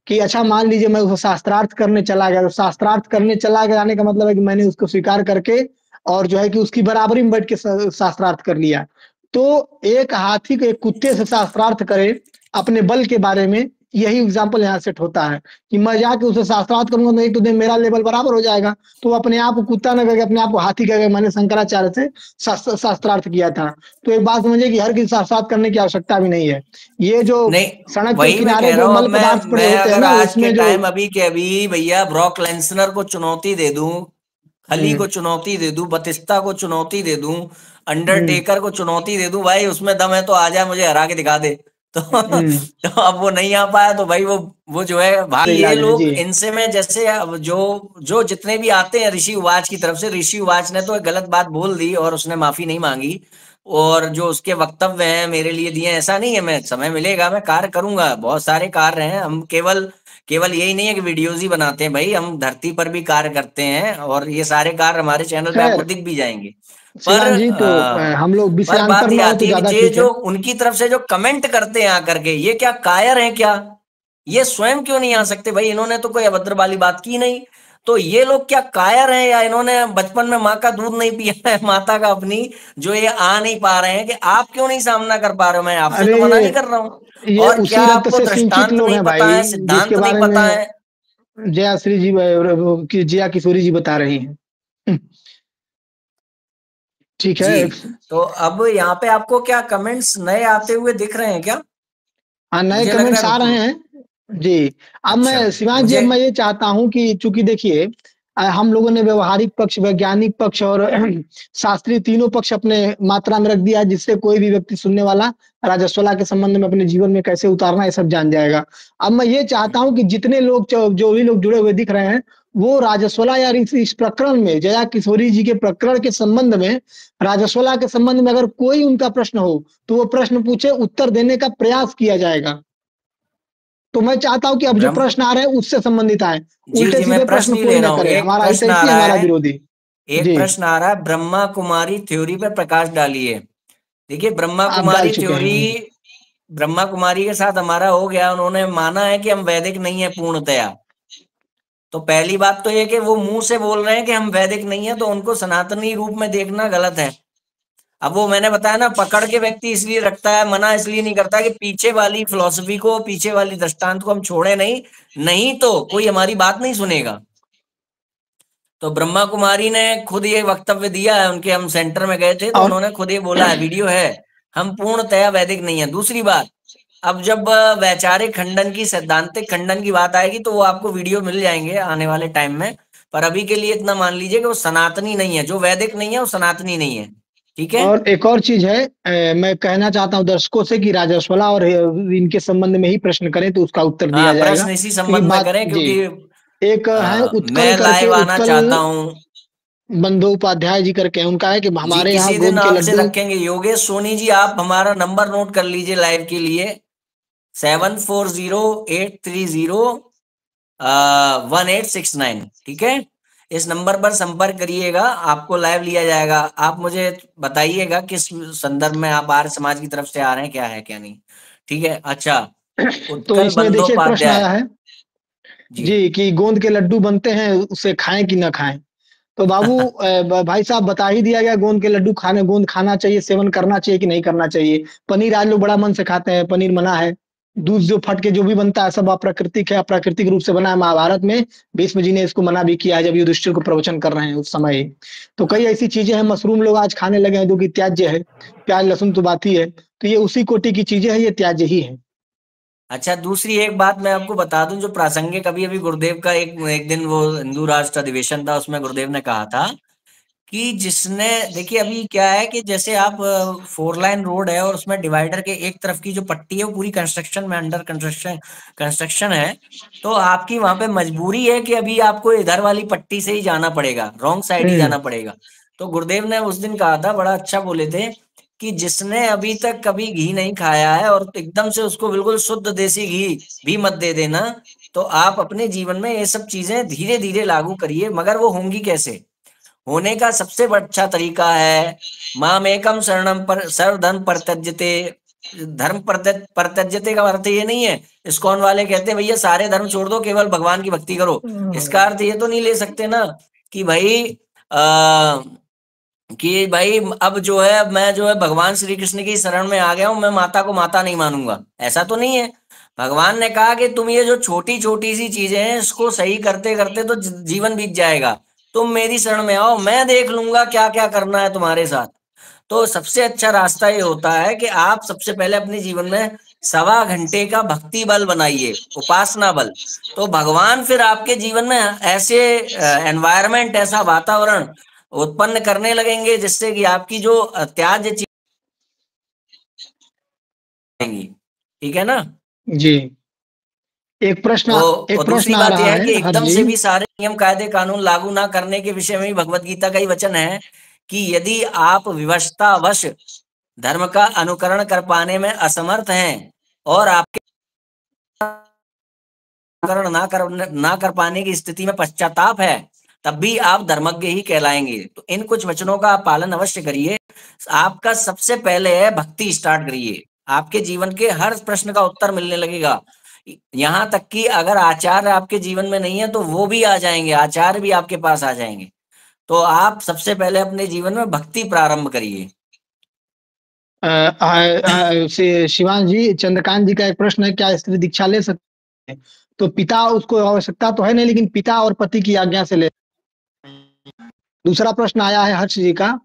कि अच्छा मान लीजिए मैं उसको शास्त्रार्थ करने चला गया, तो शास्त्रार्थ करने चला गया जाने का मतलब है कि मैंने उसको स्वीकार करके और जो है कि उसकी बराबरी में बैठ के शास्त्रार्थ कर लिया। तो एक हाथी को एक कुत्ते से शास्त्रार्थ करे अपने बल के बारे में, यही एग्जाम्पल यहाँ सेट होता है कि मैं जाके उसे शास्त्रार्थ करूंगा तो एक तो दिन मेरा लेवल बराबर हो जाएगा। तो वो अपने आप को कुत्ता न करके अपने आप को हाथी कह, मैंने शंकराचार्य से शास्त्रार्थ किया था। तो एक बात समझिए कि हर किसी शास्त्रार्थ करने की आवश्यकता भी नहीं है। ये जो नहीं सड़क के वही मैं किनारे कह रहा जो हूँ। अब मल पदार्थ पड़े मैं होते हैं अगर ना, आज के उसमें जो, टाइम अभी के अभी भैया ब्रॉक लेंसनर को चुनौती दे दूं, खली को हम्म, चुनौती दे दूं, बतिस्ता को चुनौती दे दूं, हम्म, अंडरटेकर को चुनौती दे दूं, भाई उसमें दम है तो आ जाए मुझे हरा के दिखा दे। तो हम्म, तो अब वो नहीं आ पाया तो भाई वो जो है भाई, सही ये इलाज है लोग जी। इनसे में जैसे अब जो जो जितने भी आते हैं ऋषि उवाच की तरफ से, ऋषि उवाच ने तो एक गलत बात बोल दी और उसने माफी नहीं मांगी, और जो उसके वक्तव्य हैं मेरे लिए दिए, ऐसा नहीं है, मैं समय मिलेगा मैं कार्य करूंगा, बहुत सारे कार्य हैं। हम केवल केवल यही नहीं है कि वीडियोज ही बनाते हैं भाई, हम धरती पर भी कार्य करते हैं और ये सारे कार्य हमारे चैनल पे आपको खैर दिख भी जाएंगे। पर शिवान जी, तो हम लोग पर बात विषयांतर ये न हो आती तो है कि ज्यादा ये ठीक है। जो उनकी तरफ से जो कमेंट करते हैं आकर के, ये क्या कायर हैं क्या? ये स्वयं क्यों नहीं आ सकते भाई? इन्होंने तो कोई अभद्र वाली बात की नहीं, तो ये लोग क्या कायर हैं, या इन्होंने बचपन में माँ का दूध नहीं पिया है माता का अपनी, जो ये आ नहीं पा रहे हैं? कि आप क्यों नहीं सामना कर पा रहे हो? मैं आपसे अरे तो मना नहीं कर रहा हूँ। ये और क्या उसी रक्त आपको से सिंचित दृष्टांत लोग नहीं हैं पता भाई, है, जिसके सिद्धांत नहीं बारे पता में है? जया श्री जी, की जया किशोरी जी बता रही हैं। ठीक जी, है। तो अब यहाँ पे आपको क्या कमेंट्स नए आते हुए दिख रहे हैं क्या? हाँ, नए मुझे लग रहा कमेंट्स आ है रहे हैं जी। अब अच्छा मैं शिवांश जी, मुझे, अब मैं ये चाहता हूँ कि चूंकि देखिए, हम लोगों ने व्यवहारिक पक्ष, वैज्ञानिक पक्ष और शास्त्रीय तीनों पक्ष अपने मात्रा में रख दिया है, जिससे कोई भी व्यक्ति सुनने वाला राजस्वला के संबंध में अपने जीवन में कैसे उतारना है सब जान जाएगा। अब मैं ये चाहता हूँ कि जितने लोग जो भी लोग जुड़े हुए दिख रहे हैं, वो राजस्वला या इस प्रकरण में, जया किशोरी जी के प्रकरण के संबंध में, राजस्वला के संबंध में अगर कोई उनका प्रश्न हो तो वो प्रश्न पूछे, उत्तर देने का प्रयास किया जाएगा। तो मैं चाहता हूं कि अब जो ब्रह्म, प्रश्न आ रहे हैं उससे संबंधित आए, जी उल्टे जी मैं सीधे प्रश्न प्रश्न ही कोई ले रहा ना हूँ। करे, एक हमारा प्रश्न आ हितैषी, रहा हमारा है, विरोधी। एक जी, प्रश्न आ रहा है, ब्रह्मा कुमारी थ्योरी पे प्रकाश डालिए। देखिए ब्रह्मा आप डाल कुमारी चुके थ्योरी, हैं। ब्रह्मा कुमारी के साथ हमारा हो गया, उन्होंने माना है कि हम वैदिक नहीं है पूर्णतया। तो पहली बात तो ये कि वो मुंह से बोल रहे हैं कि हम वैदिक नहीं है, तो उनको सनातनी रूप में देखना गलत है। अब वो मैंने बताया ना, पकड़ के व्यक्ति इसलिए रखता है, मना इसलिए नहीं करता कि पीछे वाली फिलॉसफी को, पीछे वाली दृष्टांत को हम छोड़े नहीं, नहीं तो कोई हमारी बात नहीं सुनेगा। तो ब्रह्मा कुमारी ने खुद ये वक्तव्य दिया है, उनके हम सेंटर में गए थे तो और उन्होंने खुद ये बोला है, वीडियो है, हम पूर्णतया वैदिक नहीं है। दूसरी बात, अब जब वैचारिक खंडन की, सैद्धांतिक खंडन की बात आएगी तो वो आपको वीडियो मिल जाएंगे आने वाले टाइम में। पर अभी के लिए इतना मान लीजिए कि वो सनातनी नहीं है, जो वैदिक नहीं है वो सनातनी नहीं है। ठीक है। और एक और चीज है, मैं कहना चाहता हूँ दर्शकों से कि राजस्वला और इनके संबंध में ही प्रश्न करें तो उसका उत्तर दिया हाँ, जाएगा, प्रश्न इसी क्योंकि संबंध में बात करें, जी। क्योंकि एक है उत्कल मैं करके, लाइव आना उत्कल चाहता हूँ। बंदोपाध्याय जी करके, उनका है कि जी, हमारे यहाँ किसी दिन गोंद के आपसे लड्डू। रखेंगे। योगेश सोनी जी, आप हमारा नंबर नोट कर लीजिए लाइव के लिए, 740830 1869। ठीक है। इस नंबर पर संपर्क करिएगा, आपको लाइव लिया जाएगा। आप मुझे बताइएगा किस संदर्भ में आप आर्य समाज की तरफ से आ रहे हैं, क्या है क्या नहीं। ठीक है। अच्छा, तो उत्कल इसमें देखिए एक प्रश्न बंदोपाध्याय। आया है जी। जी कि गोंद के लड्डू बनते हैं, उसे खाएं कि ना खाएं। तो बाबू भाई साहब, बता ही दिया गया, गोंद के लड्डू खाने, गोंद खाना चाहिए, सेवन करना चाहिए कि नहीं करना चाहिए। पनीर आज लोग बड़ा मन से खाते हैं, पनीर मना है। दूध जो फट के जो भी बनता है सब अप्राकृतिक है, अप्राकृतिक रूप से बना है। महाभारत में भीष्म जी ने इसको मना भी किया है जब युधिष्ठिर को प्रवचन कर रहे हैं उस समय ही। तो कई ऐसी चीजें हैं, मशरूम लोग आज खाने लगे हैं जो कि त्याज्य है। प्याज लहसुन तो बात ही है, तो ये उसी कोटि की चीजें हैं, ये त्याज्य ही है। अच्छा, दूसरी एक बात मैं आपको बता दूं जो प्रासंगिक, अभी अभी गुरुदेव का एक एक दिन वो हिंदू राष्ट्र अधिवेशन था, उसमें गुरुदेव ने कहा था कि जिसने, देखिए अभी क्या है कि जैसे आप 4 लाइन रोड है और उसमें डिवाइडर के एक तरफ की जो पट्टी है वो पूरी कंस्ट्रक्शन में, अंडर कंस्ट्रक्शन कंस्ट्रक्शन है। तो आपकी वहां पे मजबूरी है कि अभी आपको इधर वाली पट्टी से ही जाना पड़ेगा, रॉन्ग साइड ही हम्म। जाना पड़ेगा। तो गुरुदेव ने उस दिन कहा था, बड़ा अच्छा बोले थे, कि जिसने अभी तक कभी घी नहीं खाया है और एकदम से उसको बिल्कुल शुद्ध देसी घी भी मत दे देना। तो आप अपने जीवन में ये सब चीजें धीरे धीरे लागू करिए, मगर वो होंगी कैसे? होने का सबसे अच्छा तरीका है, मामेकम शरणम पर सर्वधर्म परित्यज्यते। धर्म परित्यज्यते का अर्थ ये नहीं है, इस्कॉन वाले कहते हैं भैया सारे धर्म छोड़ दो, केवल भगवान की भक्ति करो। इसका अर्थ ये तो नहीं ले सकते ना कि भाई आ, कि भाई अब जो है, अब मैं जो है भगवान श्री कृष्ण की शरण में आ गया हूं, मैं माता को माता नहीं मानूंगा, ऐसा तो नहीं है। भगवान ने कहा कि तुम ये जो छोटी छोटी सी चीजें हैं इसको सही करते करते तो जीवन बीत जाएगा। तुम मेरी शरण में आओ, मैं देख लूंगा क्या क्या करना है तुम्हारे साथ। तो सबसे अच्छा रास्ता ये होता है कि आप सबसे पहले अपने जीवन में 1.25 घंटे का भक्ति बल बनाइए, उपासना बल। तो भगवान फिर आपके जीवन में ऐसे एनवायरमेंट, ऐसा वातावरण उत्पन्न करने लगेंगे जिससे कि आपकी जो त्याज्य चीजें आएंगी। ठीक है ना। जी। एक प्रश्न, तो एक और प्रश्न दूसरी आ बात रहा यह है है कि हर्ष एकदम जी। से भी सारे नियम कायदे कानून लागू ना करने के विषय में भी भगवत गीता का ही वचन है कि यदि आप विवशतावश धर्म का अनुकरण कर पाने में असमर्थ हैं और आपके अनुकरण ना कर पाने की स्थिति में पश्चाताप है, तब भी आप धर्मज्ञ ही कहलाएंगे। तो इन कुछ वचनों का आप पालन अवश्य करिए। आपका सबसे पहले है भक्ति स्टार्ट करिए, आपके जीवन के हर प्रश्न का उत्तर मिलने लगेगा। यहाँ तक कि अगर आचार्य आपके जीवन में नहीं है तो वो भी आ जाएंगे, आचार्य भी आपके पास आ जाएंगे। तो आप सबसे पहले अपने जीवन में भक्ति प्रारंभ करिए। शिवांश जी, चंद्रकांत जी का एक प्रश्न है, क्या स्त्री दीक्षा ले सकते हैं? तो पिता, उसको आवश्यकता तो है नहीं, लेकिन पिता और पति की आज्ञा से ले। दूसरा प्रश्न आया है हर्ष जी का,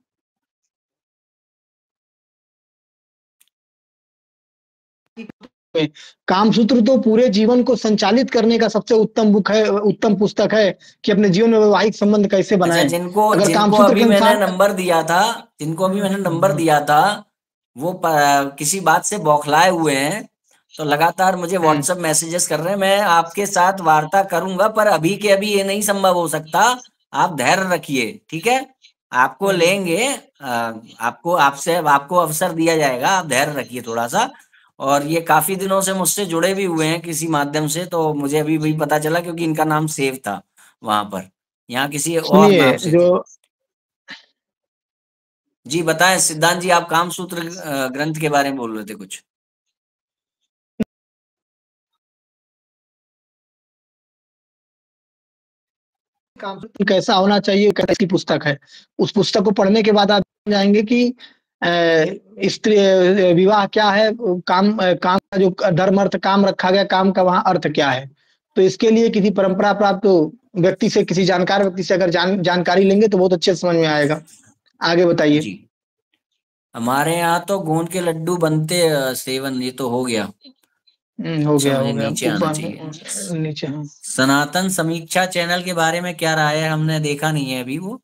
कामसूत्र तो पूरे जीवन को संचालित करने का सबसे उत्तम बुक है, उत्तम पुस्तक है कि अपने जीवन में वैवाहिक संबंध कैसे अच्छा, बनाएं। जिनको अगर जिनको कामसूत्र के अभी मैंने अनुसार नंबर दिया था, जिनको अभी मैंने नंबर दिया था, वो किसी बात से बौखलाए हुए हैं, तो लगातार मुझे व्हाट्सएप मैसेजेस कर रहे हैं। मैं आपके साथ वार्ता करूंगा पर अभी के अभी ये नहीं संभव हो सकता। आप धैर्य रखिए, ठीक है। आपको लेंगे, आपको आपसे आपको अवसर दिया जाएगा, आप धैर्य रखिए थोड़ा सा। और ये काफी दिनों से मुझसे जुड़े भी हुए हैं किसी माध्यम से, तो मुझे अभी भी पता चला क्योंकि इनका नाम सेव था वहां पर, यहाँ किसी और सुनिए नाम से जो थे। जी बताएं सिद्धांत जी, आप कामसूत्र ग्रंथ के बारे में बोल रहे थे कुछ। कामसूत्र कैसा होना चाहिए, कैसी पुस्तक है। उस पुस्तक को पढ़ने के बाद आप जाएंगे कि स्त्री विवाह क्या है, काम का जो धर्म अर्थ काम रखा गया, काम का वहाँ अर्थ क्या है। तो इसके लिए किसी परंपरा प्राप्त व्यक्ति से, किसी जानकार व्यक्ति से अगर जानकारी लेंगे तो बहुत अच्छे से समझ में आएगा। आगे बताइए। जी, हमारे यहाँ तो गोंद के लड्डू बनते, सेवन ये तो हो गया। हो अच्छा, गया मुझे हो गया नीचे आना चाहिए। ऊपर नीचे, हाँ। सनातन समीक्षा चैनल के बारे में क्या राय है, हमने देखा नहीं है अभी वो।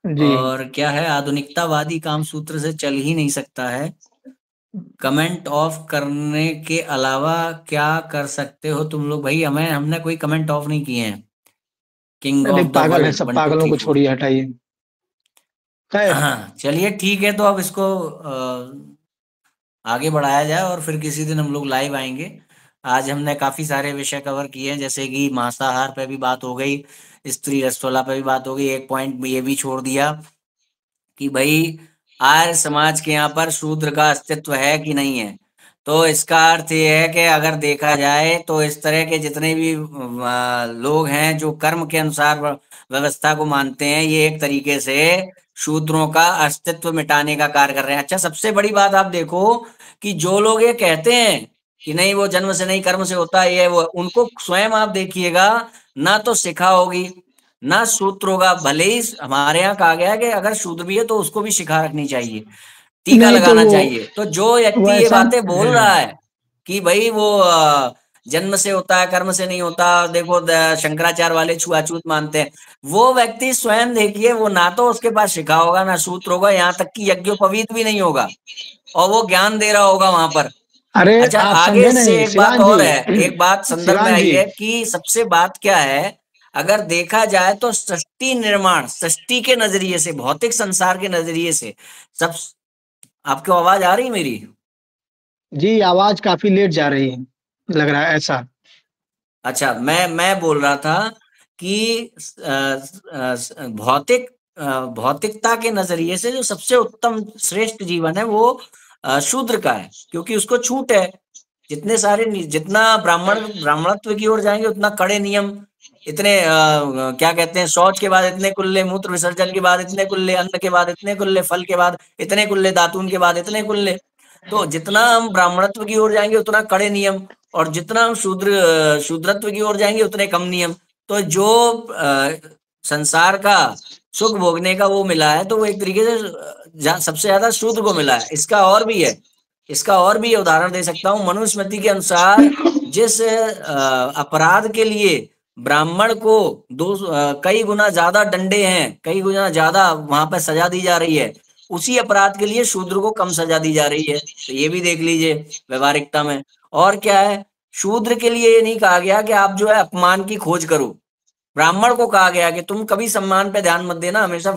जी। और क्या है, आधुनिकतावादी काम सूत्र से चल ही नहीं सकता है। कमेंट ऑफ करने के अलावा क्या कर सकते हो तुम लोग भाई? हमने कोई कमेंट ऑफ नहीं किए हैं। किंग अरे ऑफ द पागल है वर्ल्ड सब, वन टू पागलों थ्री को फोर छोड़िए, हटाइए। खैर। हाँ चलिए ठीक है, तो अब इसको आगे बढ़ाया जाए और फिर किसी दिन हम लोग लाइव आएंगे। आज हमने काफी सारे विषय कवर किए हैं, जैसे कि मांसाहार पे भी बात हो गई, स्त्री रसोला पे भी बात हो गई, एक पॉइंट ये भी छोड़ दिया कि भाई आर्य समाज के यहाँ पर शूद्र का अस्तित्व है कि नहीं है। तो इसका अर्थ ये है कि अगर देखा जाए तो इस तरह के जितने भी लोग हैं जो कर्म के अनुसार व्यवस्था को मानते हैं, ये एक तरीके से शूद्रों का अस्तित्व मिटाने का कार्य कर रहे हैं। अच्छा, सबसे बड़ी बात आप देखो कि जो लोग ये कहते हैं कि नहीं वो जन्म से नहीं कर्म से होता है, ये वो, उनको स्वयं आप देखिएगा, ना तो शिखा होगी ना सूत्र होगा। भले ही हमारे यहाँ कहा गया है कि अगर शूद्र भी है तो उसको भी शिखा रखनी चाहिए, टीका नहीं तो लगाना चाहिए। तो जो व्यक्ति ये वैसा बातें बोल रहा है कि भाई वो जन्म से होता है कर्म से नहीं होता, देखो शंकराचार्य वाले छुआछूत मानते हैं, वो व्यक्ति स्वयं देखिए, वो ना तो उसके पास शिखा होगा ना सूत्र होगा, यहाँ तक कि यज्ञोपवीत भी नहीं होगा, और वो ज्ञान दे रहा होगा वहां पर। अरे अच्छा, आप आगे समझे इससे नहीं एक बात शिवान जी। और है, एक बात संदर्भ में शिवान आई जी। है कि सबसे बात क्या है, अगर देखा जाए तो सृष्टि निर्माण, सृष्टि के नजरिए से, भौतिक संसार के नजरिए से सब। आपको आवाज आ रही मेरी? जी आवाज काफी लेट जा रही है, लग रहा है ऐसा। अच्छा, मैं बोल रहा था कि भौतिक भौतिकता के नजरिए से जो सबसे उत्तम श्रेष्ठ जीवन है वो शूद्र का है, क्योंकि उसको छूट है। जितने सारे जितना ब्राह्मणत्व की ओर जाएंगे उतना कड़े नियम, इतने क्या कहते हैं, शौच के बाद इतने कुल्ले, मूत्र विसर्जन के बाद इतने कुल्ले, अन्न के बाद इतने कुल्ले, फल के बाद इतने कुल्ले, दातून के बाद इतने कुल्ले। तो जितना हम ब्राह्मणत्व की ओर जाएंगे उतना कड़े नियम, और जितना हम शूद्रत्व की ओर जाएंगे उतने कम नियम। तो जो संसार का सुख भोगने का वो मिला है, तो वो एक तरीके से सबसे ज्यादा शूद्र को मिला है। इसका और भी है, इसका और भी उदाहरण दे सकता हूँ। मनुस्मृति के अनुसार जिस अपराध के लिए ब्राह्मण को कई गुना ज्यादा डंडे हैं, कई गुना ज्यादा वहां पर सजा दी जा रही है, उसी अपराध के लिए शूद्र को कम सजा दी जा रही है। तो ये भी देख लीजिए व्यवहारिकता में। और क्या है, शूद्र के लिए ये नहीं कहा गया कि आप जो है अपमान की खोज करो, ब्राह्मण को कहा गया कि तुम कभी सम्मान पे ध्यान मत देना, हमेशा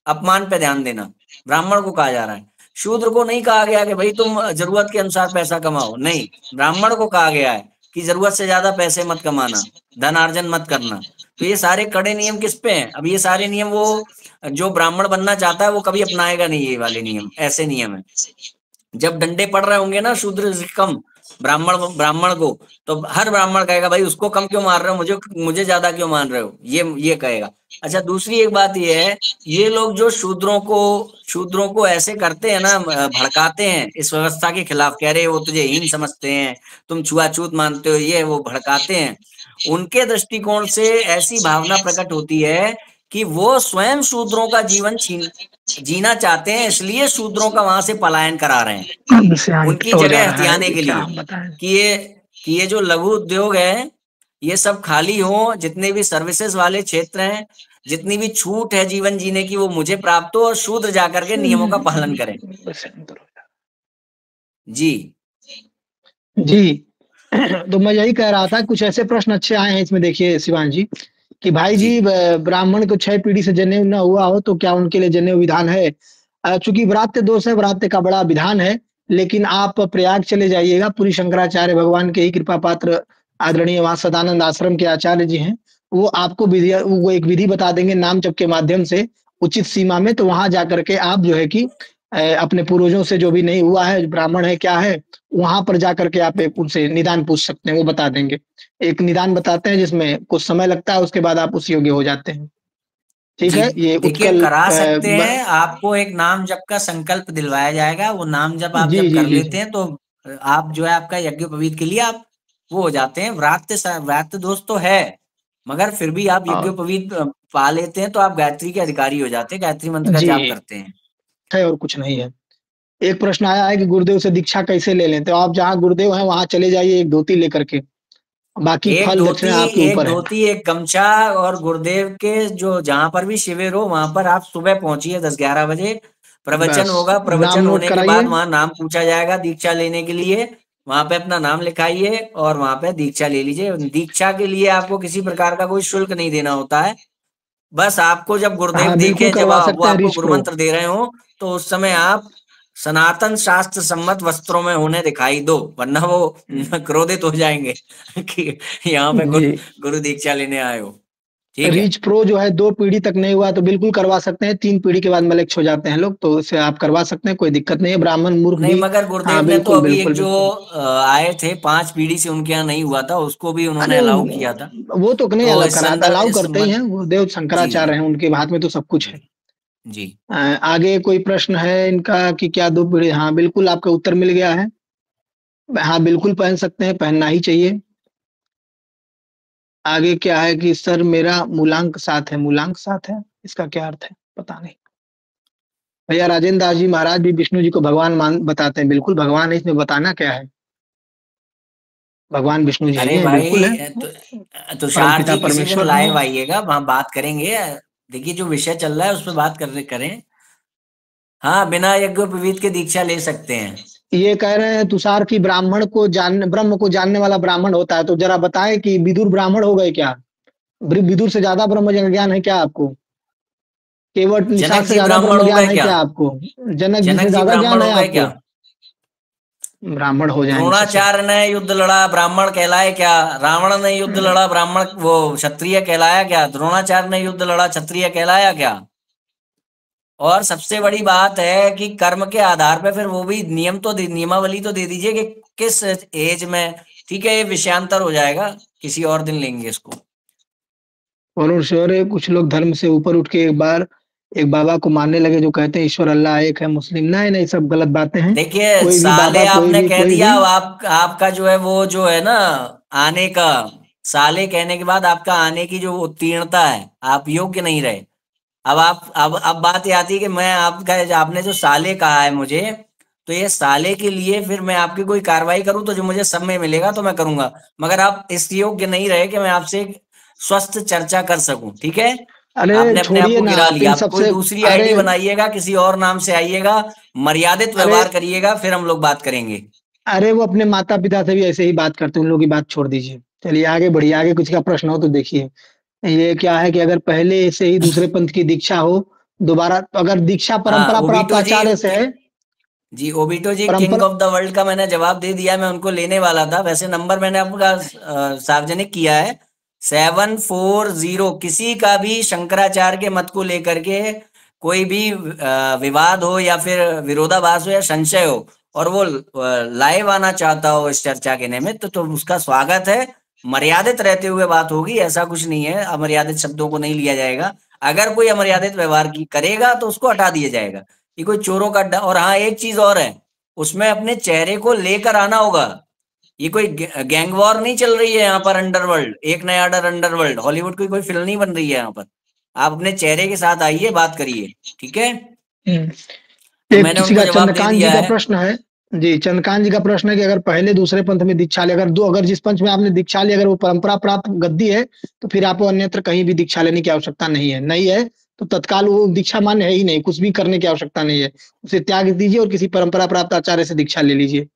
अपमान पे ध्यान देना, ब्राह्मण को कहा जा रहा है। शूद्र को नहीं कहा गया कि भाई तुम जरूरत के अनुसार पैसा कमाओ, नहीं, ब्राह्मण को कहा गया है कि जरूरत से ज्यादा पैसे मत कमाना, धन अर्जन मत करना। तो ये सारे कड़े नियम किस पे हैं? अब ये सारे नियम वो जो ब्राह्मण बनना चाहता है वो कभी अपनाएगा नहीं, ये वाले नियम ऐसे नियम है। जब डंडे पड़ रहे होंगे ना शूद्र से कम ब्राह्मण ब्राह्मण को, तो हर ब्राह्मण कहेगा भाई उसको कम क्यों मार रहे हो, मुझे मुझे ज्यादा क्यों मान रहे हो, ये कहेगा। अच्छा, दूसरी एक बात ये है, ये लोग जो शूद्रों को ऐसे करते हैं ना, भड़काते हैं इस व्यवस्था के खिलाफ, कह रहे वो तुझे हीन समझते हैं, तुम छुआछूत मानते हो, ये वो भड़काते हैं। उनके दृष्टिकोण से ऐसी भावना प्रकट होती है कि वो स्वयं शूद्रों का जीवन जीना चाहते हैं, इसलिए शूद्रों का वहां से पलायन करा रहे हैं, शांत उनकी हो जा जगह रहा है, हथियाने ये के क्या लिए, हम बताएं। कि ये जो लघु उद्योग है ये सब खाली हो, जितने भी सर्विसेज वाले क्षेत्र हैं, जितनी भी छूट है जीवन जीने की, वो मुझे प्राप्त हो, और शूद्र जाकर के नियमों का पालन करें। शांत हो जा। जी। जी। तो मैं यही कह रहा था, कुछ ऐसे प्रश्न अच्छे आए हैं इसमें, देखिए शिवान जी, कि भाई जी। जी ब्राह्मण को 6 पीढ़ी से जनेऊ न हुआ हो तो क्या उनके लिए जनेऊ विधान है? चूंकि व्रात्य दोष है, व्रात्य का बड़ा विधान है, लेकिन आप प्रयाग चले जाइएगा, पूरी शंकराचार्य भगवान के ही कृपा पात्र आदरणीय वहाँ सदानंद आश्रम के आचार्य जी हैं, वो आपको वो एक विधि बता देंगे नाम जप के माध्यम से, उचित सीमा में। तो वहां जाकर के आप जो है कि अपने पूर्वजों से जो भी नहीं हुआ है, ब्राह्मण है क्या है, वहां पर जाकर के आप एक उनसे निदान पूछ सकते हैं, वो बता देंगे। एक निदान बताते हैं जिसमें कुछ समय लगता है, उसके बाद आप उस योग्य हो जाते हैं। ठीक जी है, ये देखिए, उत्कल करा सकते हैं, आपको एक नाम जप का संकल्प दिलवाया जाएगा, वो नाम जप आप जी जब जी कर जी लेते हैं तो आप जो है आपका यज्ञोपवीत के लिए आप वो हो जाते हैं। व्रात्य दोष तो है, मगर फिर भी आप और यज्ञोपवीत पा लेते हैं तो आप गायत्री के अधिकारी हो जाते हैं, गायत्री मंत्र का जी जाप करते हैं। है, और कुछ नहीं है। एक प्रश्न आया है कि गुरुदेव से दीक्षा कैसे ले लें? तो आप जहाँ गुरुदेव हैं वहाँ चले जाइए एक धोती लेकर के। बाकी एक फल धोती, दक्षिणा आपके एक ऊपर है। धोती, एक गमछा, और गुरुदेव के जो जहां पर भी शिविर हो वहां पर आप सुबह पहुंचिए 10-11 बजे। प्रवचन बस होगा, नाम प्रवचन नोट होने के कराइए। बाद वहां नाम पूछा जाएगा दीक्षा लेने के लिए। वहां पे अपना नाम लिखाइए और वहां पे दीक्षा ले लीजिए। दीक्षा के लिए आपको किसी प्रकार का कोई शुल्क नहीं देना होता है। बस आपको जब गुरुदेव हाँ, बिल्कुल देखें, जब करवा वो सकते हैं आपको रिच गुरु प्रो। मंत्र दे रहे हो, तो उस समय आप सनातन शास्त्र सम्मत वस्त्रों में होने दिखाई दो, वरना वो क्रोधित हो जाएंगे कि यहाँ पे जी। गुरु दीक्षा लेने आए हो। ठीक है। रिच प्रो जो है 2 पीढ़ी तक नहीं हुआ तो बिल्कुल करवा सकते हैं, 3 पीढ़ी के बाद मलेच्छ हो जाते हैं लोग, तो उससे आप करवा सकते हैं, कोई दिक्कत नहीं है, ब्राह्मण मूर्ख नहीं, भी। मगर हाँ, गुरुदेव ने तो बिल्कुल, अभी एक बिल्कुल, जो बिल्कुल। आए थे 5 पीढ़ी से, उनके यहाँ नहीं हुआ था, उसको भी उन्होंने अरे अलाउ किया था। वो तो नहीं तो अलग इस कराता, संदर्भ, अलाउ इस करते ही मत हैं, गुरुदेव जी, शंकराचार्य हैं, उनके हाथ में तो सब कुछ जी, है। जी। आगे कोई प्रश्न है इनका कि क्या 2 पीढ़ी? हाँ, बिल्कुल आपका उत्तर मिल गया है। हाँ, बिल्कुल पहन सकते हैं, पहनना ही चाहिए। आगे क्या है कि सर मेरा मूलांक 7 है, मूलांक 7 है, इसका क्या अर्थ है? पता नहीं। भैया राजेंद्र दास जी महाराज भी विष्णु जी को भगवान मान बताते हैं, बिल्कुल भगवान है, इसमें बताना क्या है? भगवान विष्णु जी ही अरे हैं, बिल्कुल भाई, है। तुषार परमपिता जी किसी दिन परमेश्वर हैं। लाइव आइएगा, वहां बात करेंगे। देखिए, जो विषय चल रहा है उस पर बात करें। हाँ, बिना यज्ञोपवीत के दीक्षा ले सकते हैं। ये कह रहे हैं तुषार की ब्राह्मण को जानने, ब्रह्म को जानने वाला ब्राह्मण होता है, तो जरा बताएं कि विदुर ब्राह्मण हो गए क्या? विदुर से ज्यादा ब्रह्म ज्ञान है क्या आपको? केवट निषाद जनक से जी ज्यादा ब्रह्म ब्राह्मण हो ज्ञान गए है क्या? क्या आपको? जनक जी से जनक जी ज्यादा ज्ञान ब्राह्मण है हो गए आपको? क्या? ब्राह्मण हो जाए इनसे सब। द्रोणाचार्य ने युद्ध लड़ा, ब्राह्मण कहलाए क्या? रावण ने युद्ध लड़ा, ब्राह्मण वो क्षत्रिय कहलाया क्या? द्रोणाचार्य ने युद्ध लड़ा, क्षत्रिय कहलाया क्या? और सबसे बड़ी बात है कि कर्म के आधार पे फिर वो भी नियम तो नियमावली तो दे दीजिए कि किस एज में। ठीक है, ये विषयांतर हो जाएगा, किसी और दिन लेंगे इसको। और शौर्य कुछ लोग धर्म से ऊपर उठ के एक बार एक बाबा को मानने लगे जो कहते हैं ईश्वर अल्लाह एक है, मुस्लिम। नहीं नहीं, सब गलत बातें हैं। देखिए, कोई भी साले बाबा, कोई आपने भी कह कोई दिया, भी। अब आपका जो है वो जो है ना, आने का, साले कहने के बाद आपका आने की जो उत्तीर्णता है, आप योग्य नहीं रहे। अब बात ये आती है कि मैं आपका, आपने जो साले कहा है मुझे, तो ये साले के लिए फिर मैं आपकी कोई कार्रवाई करूं तो जो मुझे सब में मिलेगा तो मैं करूंगा। मगर आप इस योग्य नहीं रहे कि मैं आपसे एक स्वस्थ चर्चा कर सकूं। ठीक है। अरे आपने अपने आप छोड़िए को ना गिरा आप लिया। इन आप कोई सबसे। दूसरी अरे आईडी बनाइएगा, किसी और नाम से आइएगा, मर्यादित अरे व्यवहार करिएगा, फिर हम लोग बात करेंगे। अरे वो अपने माता पिता से भी ऐसे ही बात करते हैं, उन लोगों की बात छोड़ दीजिए। चलिए आगे बढ़िए, आगे कुछ का प्रश्न हो तो देखिए। ये क्या है कि अगर पहले से ही दूसरे पंथ की दीक्षा हो, दोबारा तो अगर दीक्षा हाँ, परंपरा प्राप्त ओबिटो जी, आचार्य से है। जी ओबिटो जी, किंग परंपरा। ऑफ द वर्ल्ड का मैंने जवाब दे दिया। मैं उनको लेने वाला था, वैसे नंबर मैंने आपका सार्वजनिक किया है। 740, किसी का भी शंकराचार्य के मत को लेकर के कोई भी विवाद हो या फिर विरोधाभास हो या संशय हो, और वो लाइव आना चाहता हो इस चर्चा के निमित्त, तो उसका स्वागत है। मर्यादित रहते हुए बात होगी, ऐसा कुछ नहीं है, अमर्यादित शब्दों को नहीं लिया जाएगा। अगर कोई अमर्यादित व्यवहार की करेगा तो उसको हटा दिया जाएगा। ये कोई चोरों का अड्डा। और हाँ, एक चीज और है, उसमें अपने चेहरे को लेकर आना होगा। ये कोई गैंग वॉर नहीं चल रही है यहाँ पर, अंडरवर्ल्ड, एक नया डर अंडरवर्ल्ड, हॉलीवुड की कोई फिल्म नहीं बन रही है यहाँ पर। आप अपने चेहरे के साथ आइए, बात करिए। ठीक है। हम्म, तो एक मैंने किसी उनको का जवाब दे चंद्रकांत जी दिया का है। प्रश्न है। जी, चंद्रकांत जी का प्रश्न है कि अगर पहले दूसरे पंथ में दीक्षा ले, अगर जिस पंथ में आपने दीक्षा ली अगर वो परंपरा प्राप्त गद्दी है, तो फिर आपको अन्यत्र कहीं भी दीक्षा लेने की आवश्यकता नहीं है। नहीं है तो तत्काल वो दीक्षा मान्य है ही नहीं, कुछ भी करने की आवश्यकता नहीं है। उसे त्याग दीजिए और किसी परंपरा प्राप्त आचार्य से दीक्षा ले लीजिए।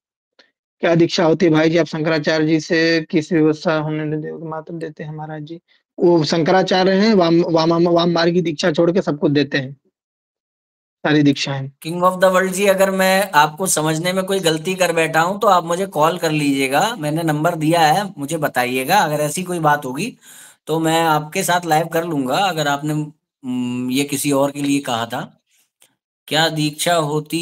क्या दीक्षा होती है भाई जी? आप शंकराचार्य जी से किस व्यवस्था होने देव के मातम देते हैं महाराज जी? वो शंकराचार्य हैं, वाम मार्ग की दीक्षा छोड़ के सबको देते हैं, सारी दीक्षाएं। किंग ऑफ द वर्ल्ड जी, अगर मैं आपको समझने में कोई गलती कर बैठा हूं तो आप मुझे कॉल कर लीजिएगा, मैंने नंबर दिया है, मुझे बताइएगा। अगर ऐसी कोई बात होगी तो मैं आपके साथ लाइव कर लूंगा। अगर आपने ये किसी और के लिए कहा था, क्या दीक्षा होती।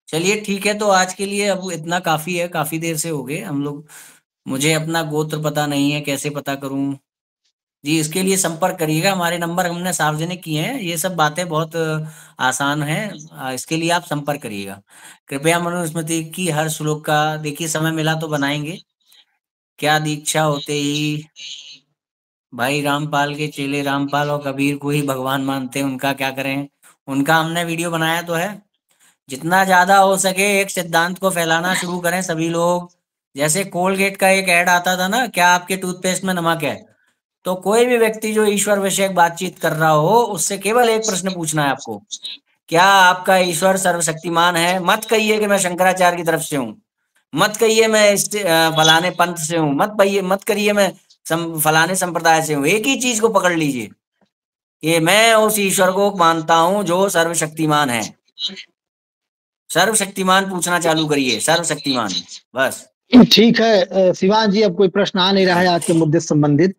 चलिए ठीक है, तो आज के लिए अब इतना काफी है, काफी देर से हो गए हम लोग। मुझे अपना गोत्र पता नहीं है, कैसे पता करूं? जी, इसके लिए संपर्क करिएगा, हमारे नंबर हमने सार्वजनिक किए हैं। ये सब बातें बहुत आसान हैं। इसके लिए आप संपर्क करिएगा। कृपया मनुस्मृति की हर श्लोक का, देखिए समय मिला तो बनाएंगे। क्या दीक्षा होते ही भाई रामपाल के चेले रामपाल और कबीर को ही भगवान मानते हैं, उनका क्या करें? उनका हमने वीडियो बनाया तो है। जितना ज्यादा हो सके एक सिद्धांत को फैलाना शुरू करें सभी लोग। जैसे कोलगेट का एक ऐड आता था ना, क्या आपके टूथपेस्ट में नमक है? तो कोई भी व्यक्ति जो ईश्वर विषयक बातचीत कर रहा हो, उससे केवल एक प्रश्न पूछना है आपको, क्या आपका ईश्वर सर्वशक्तिमान है? मत कहिए कि मैं शंकराचार्य की तरफ से हूँ, मत कहिए मैं फलाने पंथ से हूँ, मत करिए मैं फलाने संप्रदाय से हूँ। एक ही चीज को पकड़ लीजिए कि मैं उस ईश्वर को मानता हूं जो सर्वशक्तिमान है। सर्वशक्तिमान पूछना चालू करिए, सर्वशक्तिमान, बस। ठीक है शिवांश जी, अब कोई प्रश्न आ नहीं रहा है आज के मुद्दे से संबंधित,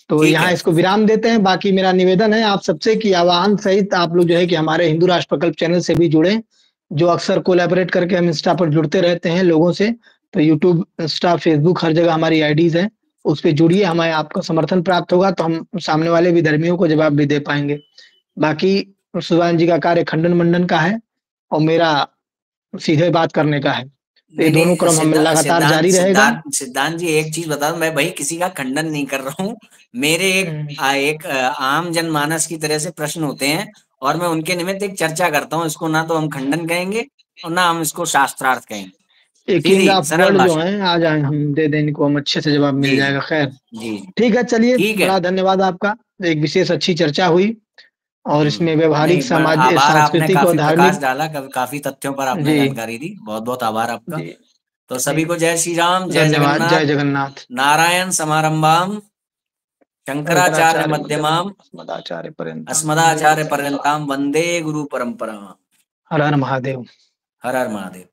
तो ठीक यहाँ है। इसको विराम देते हैं। बाकी मेरा निवेदन है आप सबसे कि आह्वान सहित आप लोग जो है कि हमारे हिंदू राष्ट्र प्रकल्प चैनल से भी जुड़े, जो अक्सर कोलैबोरेट करके हम इंस्टा पर जुड़ते रहते हैं लोगों से। तो यूट्यूब, इंस्टा, फेसबुक, हर जगह हमारी आईडीज हैं, उस पे जुड़िए, हमें आपका समर्थन प्राप्त होगा तो हम सामने वाले विधर्मियों को जवाब भी दे पाएंगे। बाकी शिवांश जी का कार्य खंडन मंडन का है और मेरा सीधे बात करने का है, तो ये नहीं दोनों नहीं, क्रम हम लगातार सिद्धांत जारी रहेगा। सिद्धांत सिद्धांत जी, एक चीज बता दूं, मैं भाई किसी का खंडन नहीं कर रहा हूँ। मेरे आम जनमानस की तरह से प्रश्न होते हैं और मैं उनके निमित्त एक चर्चा करता हूँ। इसको ना तो हम खंडन कहेंगे और ना हम इसको शास्त्रार्थ कहेंगे। एक किंग सीधी ऑफ सरल वर्ड जो भाषा। है आ जाए, हम दे दें इनको, हम अच्छे से जवाब मिल जी जाएगा। खैर जी। ठीक है, चलिए, ठीक है। बड़ा धन्यवाद आपका। एक विशेष अच्छी चर्चा हुई और इसमें व्यवहारिक, नहीं, बड़ा सामाजिक, आभार, आपने सांस्कृतिक और काफी प्रकाश धार्मिक। डाला, काफी तथ्यों पर आपने जी जानकारी दी, बहुत बहुत आभार आपका। जी तो जी, सभी को जय श्री राम, जय धन्यवाद। जय जगन्नाथ। जगन्नाथ। नारायण समारंभाम, शंकराचार्य शंकराचार्य मध्यमम मध्यमाम, अस्मदाचार्य पर्यंताम वंदे अस्मदाचार्य गुरु परंपराम्। पर्यंताम वंदे गुरु परंपरा। हर हर महादेव। हर हर महादेव।